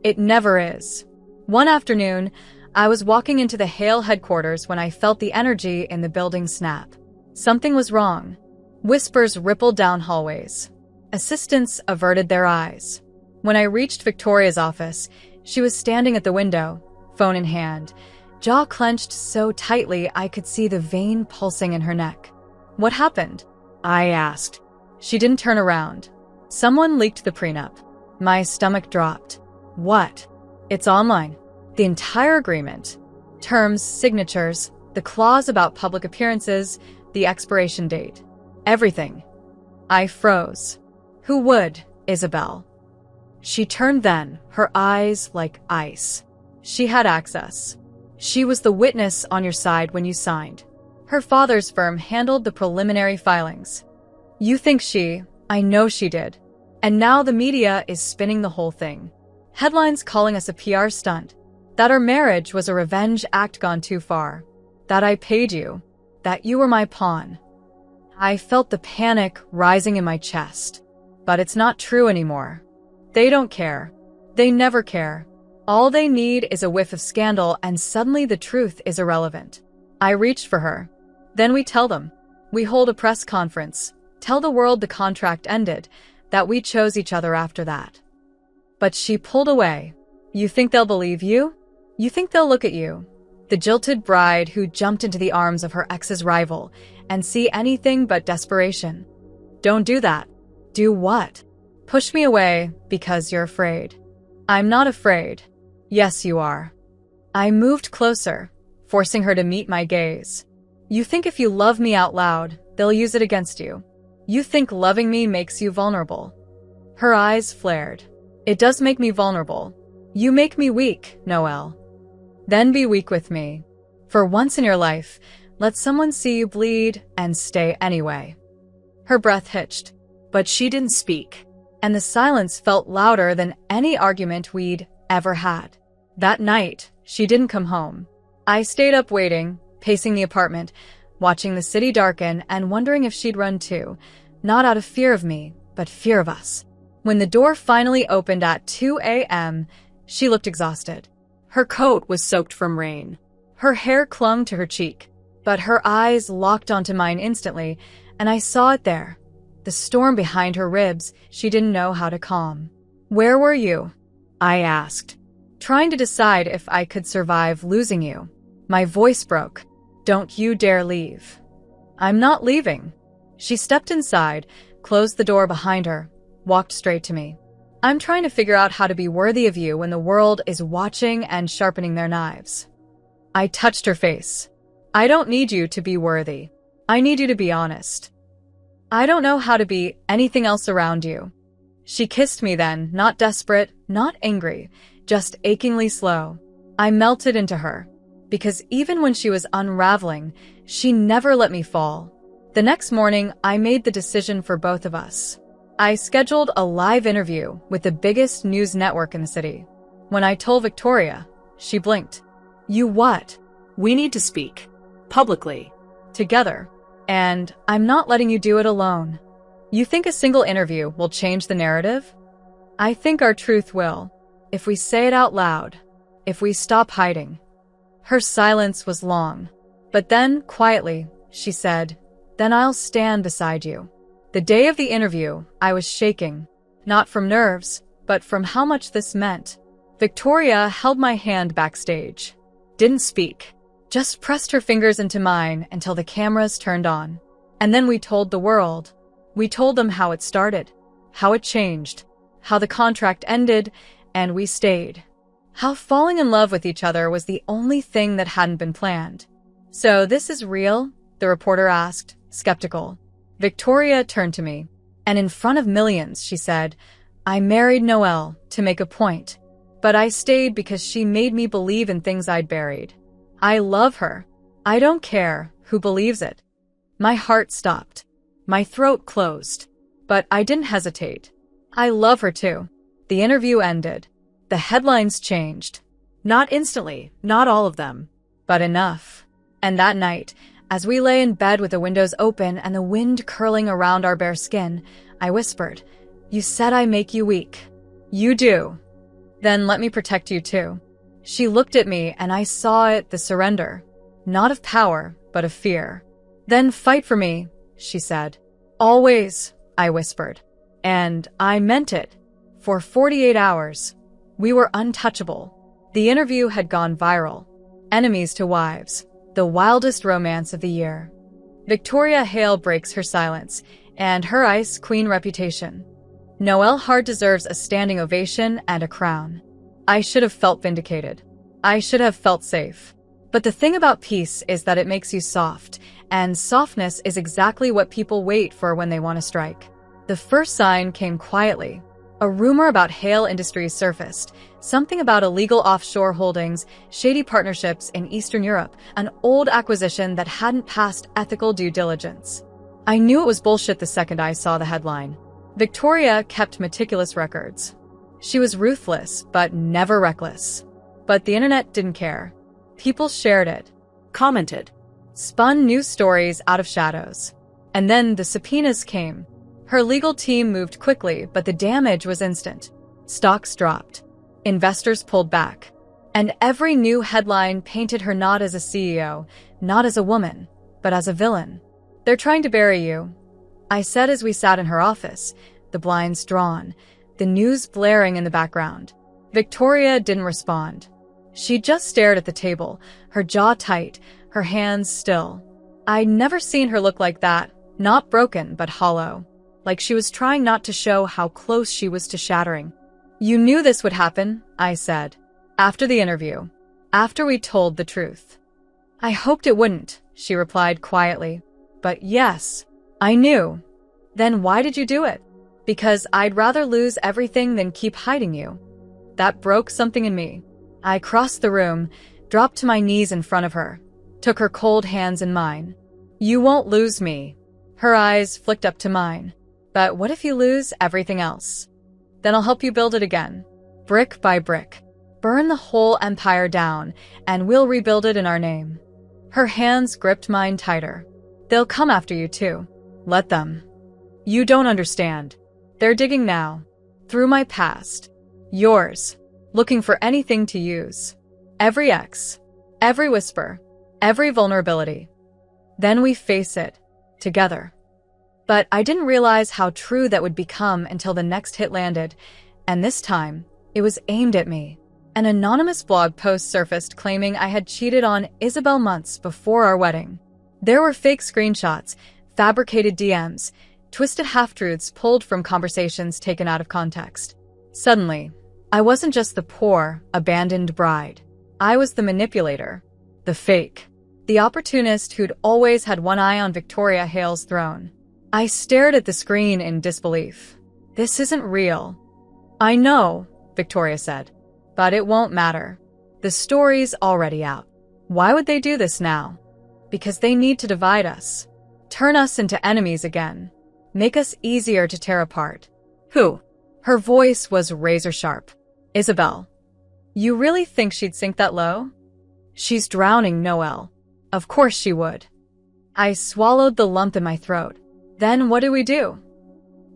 It never is. One afternoon, I was walking into the Hale headquarters when I felt the energy in the building snap. Something was wrong. Whispers rippled down hallways. Assistants averted their eyes. When I reached Victoria's office, she was standing at the window, phone in hand, jaw clenched so tightly I could see the vein pulsing in her neck. "What happened?" I asked. She didn't turn around. "Someone leaked the prenup." My stomach dropped. "What?" "It's online. The entire agreement. Terms, signatures, the clause about public appearances, the expiration date. Everything." I froze. "Who would, Isabel?" She turned then, her eyes like ice. "She had access. She was the witness on your side when you signed. Her father's firm handled the preliminary filings. You think I know she did. And now the media is spinning the whole thing. Headlines calling us a PR stunt. That our marriage was a revenge act gone too far. That I paid you. That you were my pawn." I felt the panic rising in my chest. But it's not true anymore. They don't care. They never care. All they need is a whiff of scandal and suddenly the truth is irrelevant. I reached for her. "Then we tell them. We hold a press conference. Tell the world the contract ended, that we chose each other after that." But she pulled away. "You think they'll believe you? You think they'll look at you, the jilted bride who jumped into the arms of her ex's rival, and see anything but desperation? Don't do that." "Do what?" "Push me away because you're afraid." "I'm not afraid." "Yes, you are." I moved closer, forcing her to meet my gaze. "You think if you love me out loud, they'll use it against you. You think loving me makes you vulnerable." Her eyes flared. "It does make me vulnerable. You make me weak, Noelle. Then be weak with me. For once in your life, let someone see you bleed and stay anyway." Her breath hitched, but she didn't speak, and the silence felt louder than any argument we'd ever had. That night, she didn't come home. I stayed up waiting, pacing the apartment, watching the city darken and wondering if she'd run too, not out of fear of me, but fear of us. When the door finally opened at 2 a.m., she looked exhausted. Her coat was soaked from rain. Her hair clung to her cheek, but her eyes locked onto mine instantly, and I saw it there. The storm behind her ribs she didn't know how to calm. "Where were you?" I asked, trying to decide if I could survive losing you. My voice broke. "Don't you dare leave." "I'm not leaving." She stepped inside, closed the door behind her, walked straight to me. "I'm trying to figure out how to be worthy of you when the world is watching and sharpening their knives." I touched her face. "I don't need you to be worthy. I need you to be honest. I don't know how to be anything else around you." She kissed me then, not desperate, not angry, just achingly slow. I melted into her, because even when she was unraveling, she never let me fall. The next morning, I made the decision for both of us. I scheduled a live interview with the biggest news network in the city. When I told Victoria, she blinked. "You what?" We need to speak. Publicly. "Together. And I'm not letting you do it alone." "You think a single interview will change the narrative?" "I think our truth will. If we say it out loud. If we stop hiding." Her silence was long. But then, quietly, she said, "Then I'll stand beside you." The day of the interview, I was shaking. Not from nerves, but from how much this meant. Victoria held my hand backstage. Didn't speak. Just pressed her fingers into mine until the cameras turned on. And then we told the world. We told them how it started, how it changed, how the contract ended, and we stayed. How falling in love with each other was the only thing that hadn't been planned. "So this is real?" the reporter asked, skeptical. Victoria turned to me, and in front of millions, she said, "I married Noelle to make a point, but I stayed because she made me believe in things I'd buried. I love her. I don't care who believes it." My heart stopped. My throat closed. But I didn't hesitate. I love her too. The interview ended. The headlines changed. Not instantly, not all of them. But enough. And that night, as we lay in bed with the windows open and the wind curling around our bare skin, I whispered, "You said I make you weak." "You do. Then let me protect you too." She looked at me and I saw it, the surrender. Not of power, but of fear. "Then fight for me," she said. "Always," I whispered. And I meant it. For 48 hours, we were untouchable. The interview had gone viral. Enemies to wives. The wildest romance of the year. Victoria Hale breaks her silence, and her Ice Queen reputation. Noelle Hart deserves a standing ovation and a crown. I should have felt vindicated. I should have felt safe. But the thing about peace is that it makes you soft, and softness is exactly what people wait for when they want to strike. The first sign came quietly. A rumor about Hale Industries surfaced, something about illegal offshore holdings, shady partnerships in Eastern Europe, an old acquisition that hadn't passed ethical due diligence. I knew it was bullshit the second I saw the headline. Victoria kept meticulous records. She was ruthless, but never reckless. But the internet didn't care. People shared it, Commented. spun new stories out of shadows. And then the subpoenas came. Her legal team moved quickly, but the damage was instant. Stocks dropped. Investors pulled back. And every new headline painted her not as a CEO, not as a woman, but as a villain. "They're trying to bury you," I said as we sat in her office, the blinds drawn, the news blaring in the background. Victoria didn't respond. She just stared at the table, her jaw tight, her hands still. I'd never seen her look like that, not broken but hollow, like she was trying not to show how close she was to shattering. "You knew this would happen," I said, after the interview, after we told the truth. "I hoped it wouldn't," she replied quietly. "But yes, I knew." "Then why did you do it?" "Because I'd rather lose everything than keep hiding you." That broke something in me. I crossed the room, dropped to my knees in front of her, took her cold hands in mine. "You won't lose me." Her eyes flicked up to mine. "But what if you lose everything else?" "Then I'll help you build it again, brick by brick. Burn the whole empire down, and we'll rebuild it in our name." Her hands gripped mine tighter. "They'll come after you too. Let them. You don't understand. They're digging now. Through my past. Yours. Looking for anything to use. Every X. Every whisper. Every vulnerability. Then we face it. Together." But I didn't realize how true that would become until the next hit landed, and this time, it was aimed at me. An anonymous blog post surfaced claiming I had cheated on Isabel months before our wedding. There were fake screenshots, fabricated DMs, twisted half-truths pulled from conversations taken out of context. Suddenly, I wasn't just the poor, abandoned bride. I was the manipulator, the fake, the opportunist who'd always had one eye on Victoria Hale's throne. I stared at the screen in disbelief. "This isn't real." "I know," Victoria said, "but it won't matter. The story's already out." Why would they do this now? Because they need to divide us. Turn us into enemies again. Make us easier to tear apart. Who? Her voice was razor sharp. "Isabel. You really think she'd sink that low?" "She's drowning, Noelle. Of course she would." I swallowed the lump in my throat. Then what do?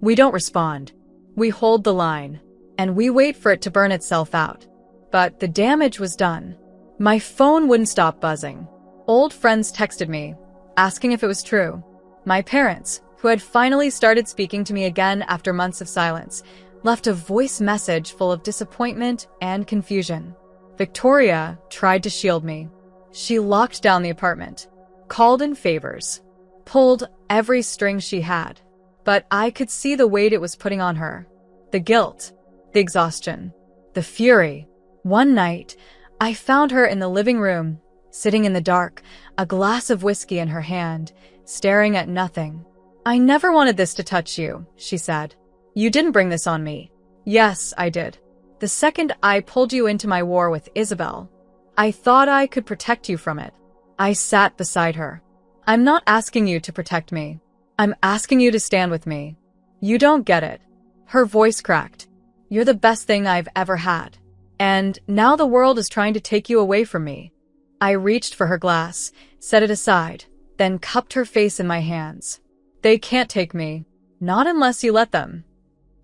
We don't respond. We hold the line. And we wait for it to burn itself out. But the damage was done. My phone wouldn't stop buzzing. Old friends texted me, asking if it was true. My parents, who had finally started speaking to me again after months of silence, left a voice message full of disappointment and confusion. Victoria tried to shield me. She locked down the apartment, called in favors, pulled every string she had. But I could see the weight it was putting on her. The guilt, the exhaustion, the fury. One night, I found her in the living room, sitting in the dark, a glass of whiskey in her hand, staring at nothing. "I never wanted this to touch you," she said. "You didn't bring this on me." "Yes, I did. The second I pulled you into my war with Isabel, I thought I could protect you from it." I sat beside her. "I'm not asking you to protect me. I'm asking you to stand with me. You don't get it." Her voice cracked. "You're the best thing I've ever had. And now the world is trying to take you away from me. I reached for her glass, set it aside, then cupped her face in my hands. They can't take me. Not unless you let them.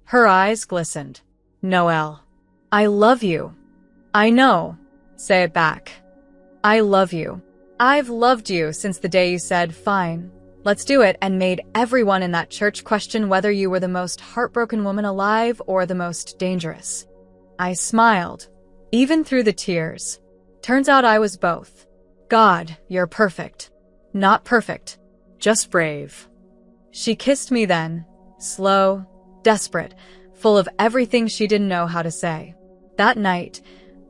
Her eyes glistened. Noelle. I love you. I know. Say it back. I love you. I've loved you since the day you said, fine, let's do it, and made everyone in that church question whether you were the most heartbroken woman alive or the most dangerous. I smiled, even through the tears. Turns out I was both. God, you're perfect. Not perfect, just brave. She kissed me then, slow, desperate, full of everything she didn't know how to say. That night,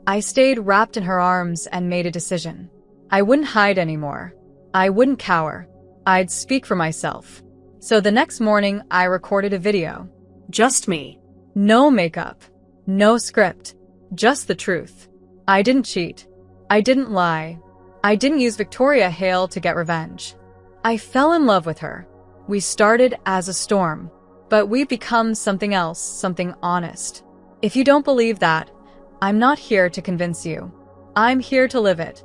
I stayed wrapped in her arms and made a decision. I wouldn't hide anymore. I wouldn't cower. I'd speak for myself. So the next morning, I recorded a video. Just me. No makeup. No script. Just the truth. I didn't cheat. I didn't lie. I didn't use Victoria Hale to get revenge. I fell in love with her. We started as a storm. But we've become something else, something honest. If you don't believe that, I'm not here to convince you. I'm here to live it.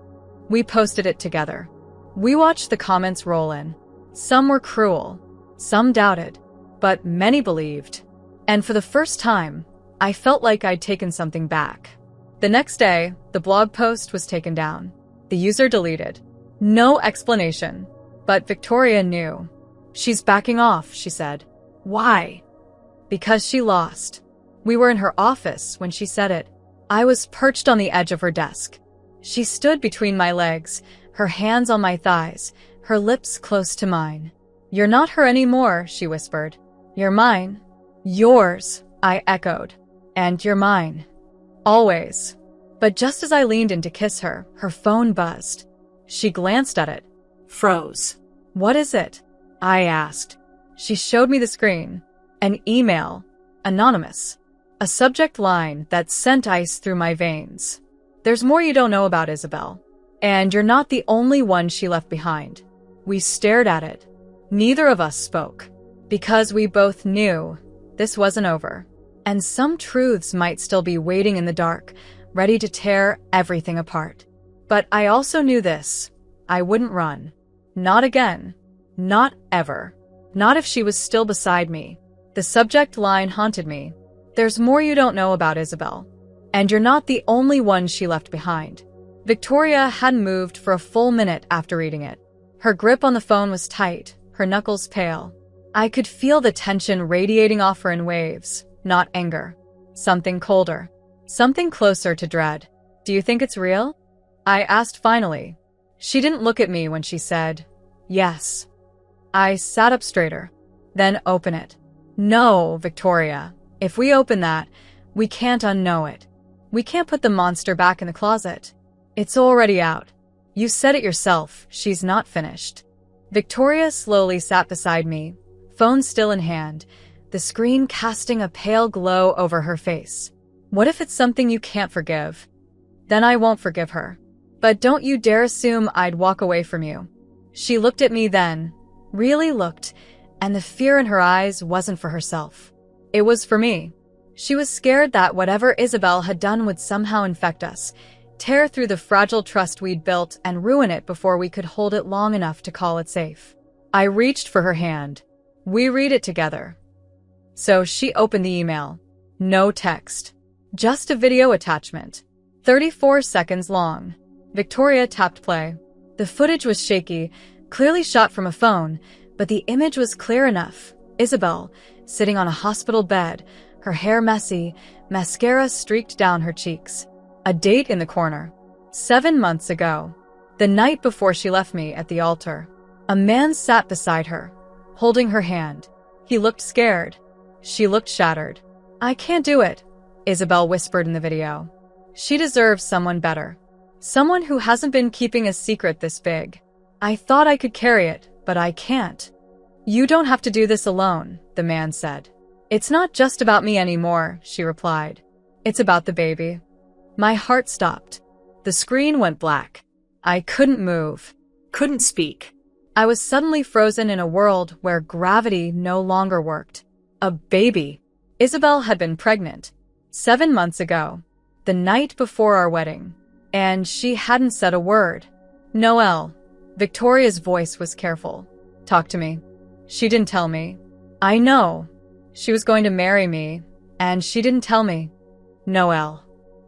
We posted it together. We watched the comments roll in. Some were cruel. Some doubted. But many believed. And for the first time, I felt like I'd taken something back. The next day, the blog post was taken down. The user deleted. No explanation. But Victoria knew. She's backing off, she said. Why? Because she lost. We were in her office when she said it. I was perched on the edge of her desk. She stood between my legs, her hands on my thighs, her lips close to mine. You're not her anymore, she whispered. You're mine. Yours, I echoed. And you're mine. Always. But just as I leaned in to kiss her, her phone buzzed. She glanced at it. Froze. What is it? I asked. She showed me the screen. An email. Anonymous. A subject line that sent ice through my veins. There's more you don't know about Isabel. And you're not the only one she left behind. We stared at it. Neither of us spoke. Because we both knew this wasn't over. And some truths might still be waiting in the dark, ready to tear everything apart. But I also knew this. I wouldn't run. Not again. Not ever. Not if she was still beside me. The subject line haunted me. There's more you don't know about Isabel. And you're not the only one she left behind. Victoria hadn't moved for a full minute after reading it. Her grip on the phone was tight, her knuckles pale. I could feel the tension radiating off her in waves, not anger. Something colder. Something closer to dread. Do you think it's real? I asked finally. She didn't look at me when she said, yes. I sat up straighter. Then open it. No, Victoria. If we open that, we can't unknow it. We can't put the monster back in the closet. It's already out. You said it yourself, she's not finished. Victoria slowly sat beside me, phone still in hand, the screen casting a pale glow over her face. What if it's something you can't forgive? Then I won't forgive her. But don't you dare assume I'd walk away from you. She looked at me then, really looked, and the fear in her eyes wasn't for herself. It was for me. She was scared that whatever Isabel had done would somehow infect us, tear through the fragile trust we'd built and ruin it before we could hold it long enough to call it safe. I reached for her hand. We read it together. So she opened the email. No text. Just a video attachment. 34 seconds long. Victoria tapped play. The footage was shaky, clearly shot from a phone, but the image was clear enough. Isabel, sitting on a hospital bed, her hair messy, mascara streaked down her cheeks. A date in the corner. 7 months ago. The night before she left me at the altar. A man sat beside her, holding her hand. He looked scared. She looked shattered. I can't do it, Isabel whispered in the video. She deserves someone better. Someone who hasn't been keeping a secret this big. I thought I could carry it, but I can't. You don't have to do this alone, the man said. It's not just about me anymore, she replied. It's about the baby. My heart stopped. The screen went black. I couldn't move. Couldn't speak. I was suddenly frozen in a world where gravity no longer worked. A baby. Isabel had been pregnant. 7 months ago. the night before our wedding, and she hadn't said a word. Noelle. Victoria's voice was careful. Talk to me. She didn't tell me. I know. She was going to marry me, and she didn't tell me. Noelle.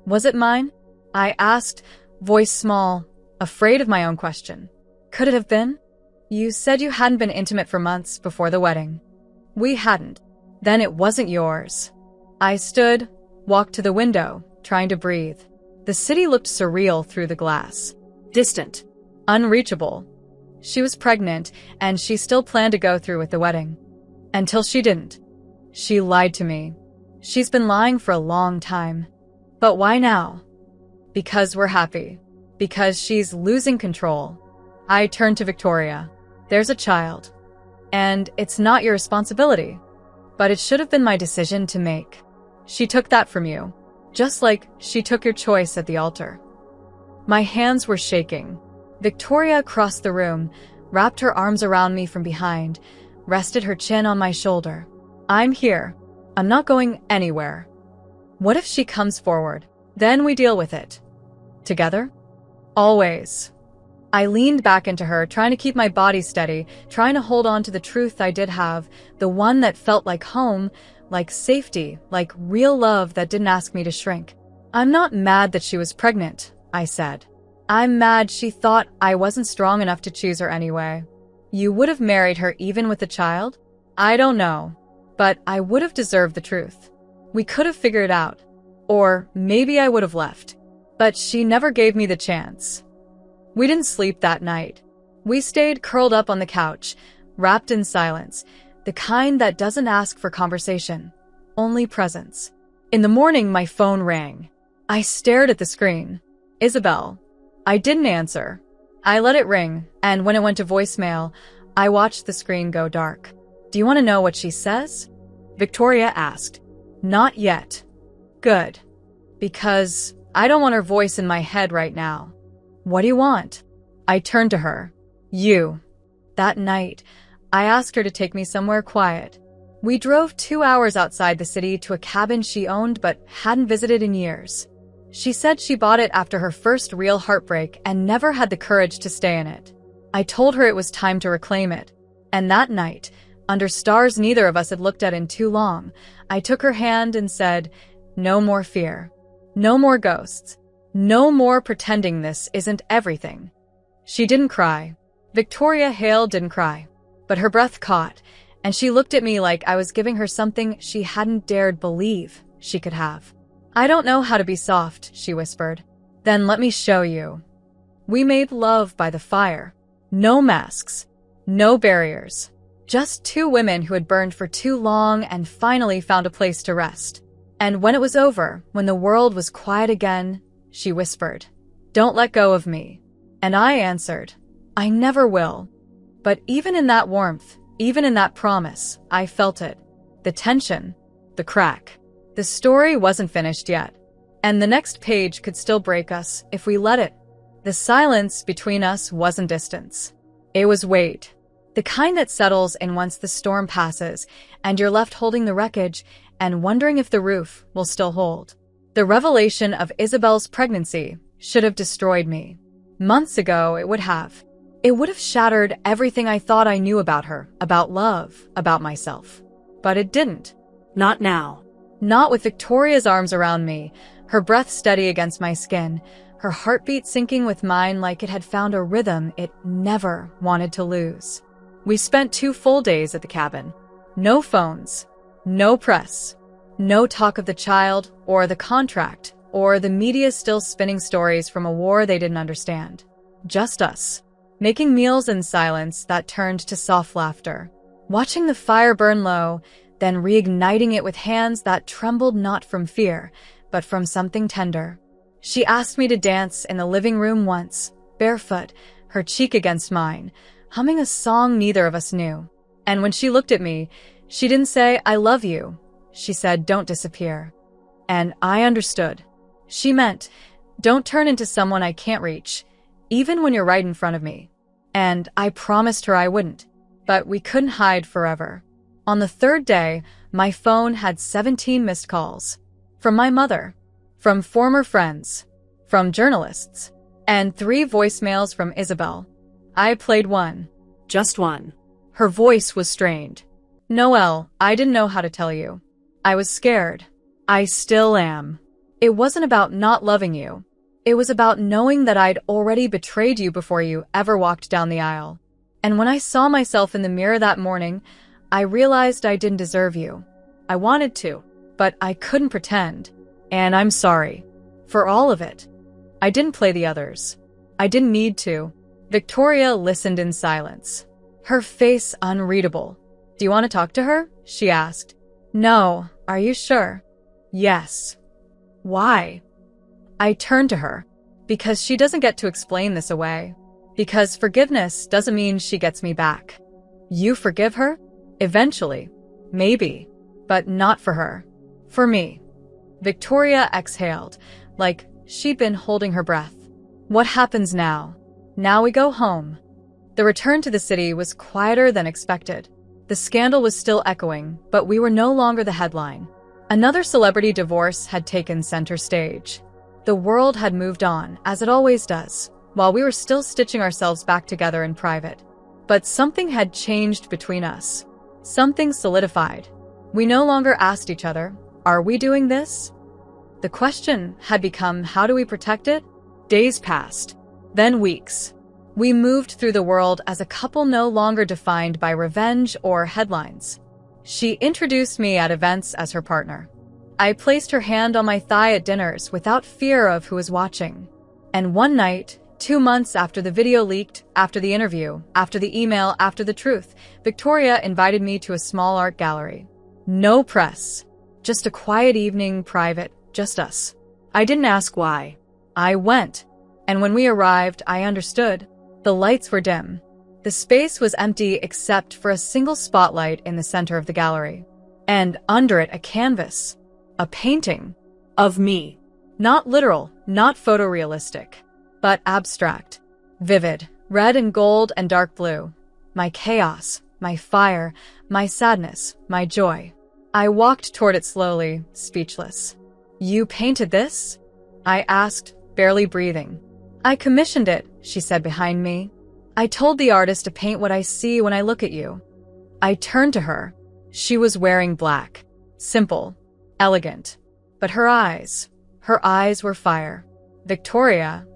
Was it mine? I asked, voice small, afraid of my own question. Could it have been? You said you hadn't been intimate for months before the wedding. We hadn't. Then it wasn't yours. I stood, walked to the window, trying to breathe. The city looked surreal through the glass. Distant. Unreachable. She was pregnant, and she still planned to go through with the wedding. Until she didn't. She lied to me. She's been lying for a long time. But why now? Because we're happy. Because she's losing control. I turned to Victoria. There's a child. And it's not your responsibility. But it should have been my decision to make. She took that from you. Just like she took your choice at the altar. My hands were shaking. Victoria crossed the room, wrapped her arms around me from behind, rested her chin on my shoulder. I'm here. I'm not going anywhere. What if she comes forward? Then we deal with it. Together? Always. I leaned back into her, trying to keep my body steady, trying to hold on to the truth I did have, the one that felt like home, like safety, like real love that didn't ask me to shrink. I'm not mad that she was pregnant, I said. I'm mad she thought I wasn't strong enough to choose her anyway. You would have married her even with a child? I don't know. But I would have deserved the truth. We could have figured it out. Or maybe I would have left. But she never gave me the chance. We didn't sleep that night. We stayed curled up on the couch, wrapped in silence, the kind that doesn't ask for conversation, only presence. In the morning, my phone rang. I stared at the screen. Isabel. I didn't answer. I let it ring, and when it went to voicemail, I watched the screen go dark. Do you want to know what she says? Victoria asked. Not yet. Good. Because I don't want her voice in my head right now. What do you want? I turned to her. You. That night, I asked her to take me somewhere quiet. We drove 2 hours outside the city to a cabin she owned but hadn't visited in years. She said she bought it after her first real heartbreak and never had the courage to stay in it. I told her it was time to reclaim it. And that night, under stars neither of us had looked at in too long, I took her hand and said, no more fear. No more ghosts. No more pretending this isn't everything. She didn't cry. Victoria Hale didn't cry. But her breath caught, and she looked at me like I was giving her something she hadn't dared believe she could have. I don't know how to be soft, she whispered. Then let me show you. We made love by the fire. No masks. No barriers. Just two women who had burned for too long and finally found a place to rest. And when it was over, when the world was quiet again, she whispered, don't let go of me. And I answered, I never will. But even in that warmth, even in that promise, I felt it. The tension, the crack. The story wasn't finished yet. And the next page could still break us if we let it. The silence between us wasn't distance. It was weight. The kind that settles in once the storm passes and you're left holding the wreckage and wondering if the roof will still hold. The revelation of Isabel's pregnancy should have destroyed me. Months ago, it would have. It would have shattered everything I thought I knew about her, about love, about myself. But it didn't. Not now. Not with Victoria's arms around me, her breath steady against my skin, her heartbeat syncing with mine like it had found a rhythm it never wanted to lose. We spent 2 full days at the cabin. No phones, no press, no talk of the child or the contract or the media still spinning stories from a war they didn't understand. Just us, making meals in silence that turned to soft laughter, watching the fire burn low, then reigniting it with hands that trembled not from fear, but from something tender. She asked me to dance in the living room once, barefoot, her cheek against mine, humming a song neither of us knew. And when she looked at me, she didn't say, I love you. She said, don't disappear. And I understood. She meant, don't turn into someone I can't reach, even when you're right in front of me. And I promised her I wouldn't. But we couldn't hide forever. On the 3rd day, my phone had 17 missed calls. From my mother. from former friends, from journalists, and 3 voicemails from Isabel. I played one. Just one. Her voice was strained. Noelle, I didn't know how to tell you. I was scared. I still am. It wasn't about not loving you. It was about knowing that I'd already betrayed you before you ever walked down the aisle. And when I saw myself in the mirror that morning, I realized I didn't deserve you. I wanted to, but I couldn't pretend. And I'm sorry. For all of it. I didn't play the others. I didn't need to. Victoria listened in silence. Her face unreadable. Do you want to talk to her? She asked. No. Are you sure? Yes. Why? I turned to her. Because she doesn't get to explain this away. Because forgiveness doesn't mean she gets me back. You forgive her? Eventually. Maybe. But not for her. For me. Victoria exhaled, like she'd been holding her breath. What happens now? Now we go home. The return to the city was quieter than expected. The scandal was still echoing, but we were no longer the headline. Another celebrity divorce had taken center stage. The world had moved on, as it always does, while we were still stitching ourselves back together in private. But something had changed between us. Something solidified. We no longer asked each other, are we doing this? The question had become, how do we protect it? Days passed, then weeks. We moved through the world as a couple no longer defined by revenge or headlines. She introduced me at events as her partner. I placed her hand on my thigh at dinners without fear of who was watching. And one night, 2 months after the video leaked, after the interview, after the email, after the truth, Victoria invited me to a small art gallery. No press. Just a quiet evening, private, just us. I didn't ask why. I went. And when we arrived, I understood. The lights were dim. The space was empty except for a single spotlight in the center of the gallery. And under it, a canvas. A painting. Of me. Not literal, not photorealistic, but abstract. Vivid, red and gold and dark blue. My chaos, my fire, my sadness, my joy. I walked toward it slowly, speechless. You painted this? I asked, barely breathing. I commissioned it, she said behind me. I told the artist to paint what I see when I look at you. I turned to her. She was wearing black. Simple. Elegant. But her eyes were fire. Victoria,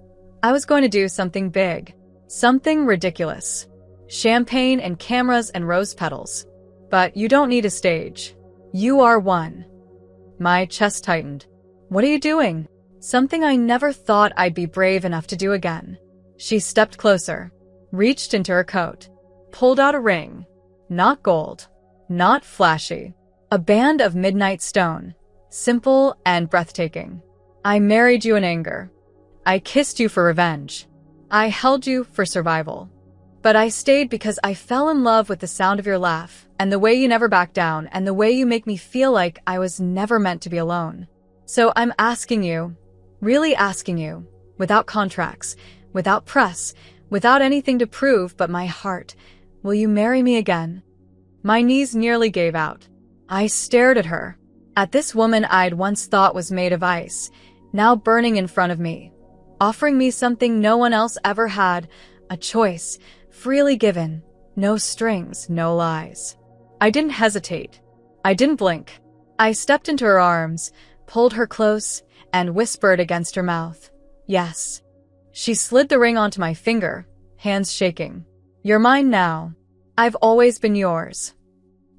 I was going to do something big. Something ridiculous. Champagne and cameras and rose petals. But you don't need a stage. You are one. My chest tightened. What are you doing? Something I never thought I'd be brave enough to do again. She stepped closer, reached into her coat, pulled out a ring. Not gold, not flashy. A band of midnight stone, simple and breathtaking. I married you in anger. I kissed you for revenge. I held you for survival. But I stayed because I fell in love with the sound of your laugh, and the way you never back down, and the way you make me feel like I was never meant to be alone. So I'm asking you, really asking you, without contracts, without press, without anything to prove but my heart, will you marry me again? My knees nearly gave out. I stared at her, at this woman I'd once thought was made of ice, now burning in front of me, offering me something no one else ever had, a choice, freely given, no strings, no lies. I didn't hesitate. I didn't blink. I stepped into her arms, pulled her close, and whispered against her mouth, yes. She slid the ring onto my finger, hands shaking. You're mine now. I've always been yours.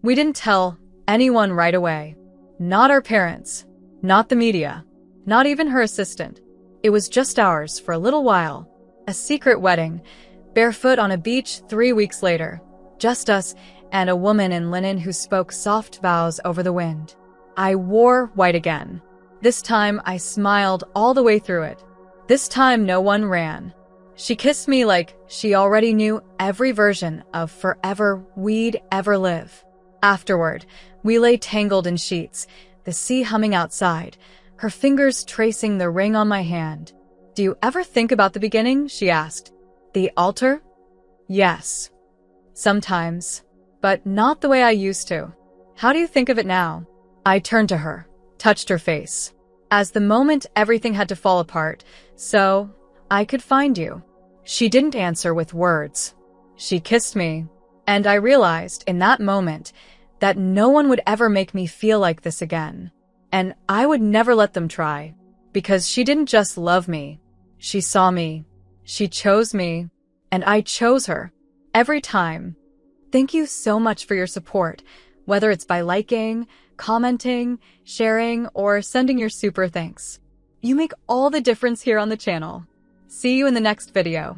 We didn't tell anyone right away. Not our parents, not the media, not even her assistant. It was just ours for a little while. A secret wedding, barefoot on a beach 3 weeks later. Just us and a woman in linen who spoke soft vows over the wind. I wore white again. This time I smiled all the way through it. This time no one ran. She kissed me like she already knew every version of forever we'd ever live. Afterward, we lay tangled in sheets, the sea humming outside, her fingers tracing the ring on my hand. Do you ever think about the beginning? She asked. The altar? Yes. Sometimes. But not the way I used to. How do you think of it now? I turned to her, touched her face. as the moment everything had to fall apart so I could find you. She didn't answer with words. She kissed me, and I realized in that moment that no one would ever make me feel like this again. And I would never let them try, because she didn't just love me. She saw me, she chose me, and I chose her. Every time. Thank you so much for your support, whether it's by liking, commenting, sharing, or sending your super thanks. You make all the difference here on the channel. See you in the next video.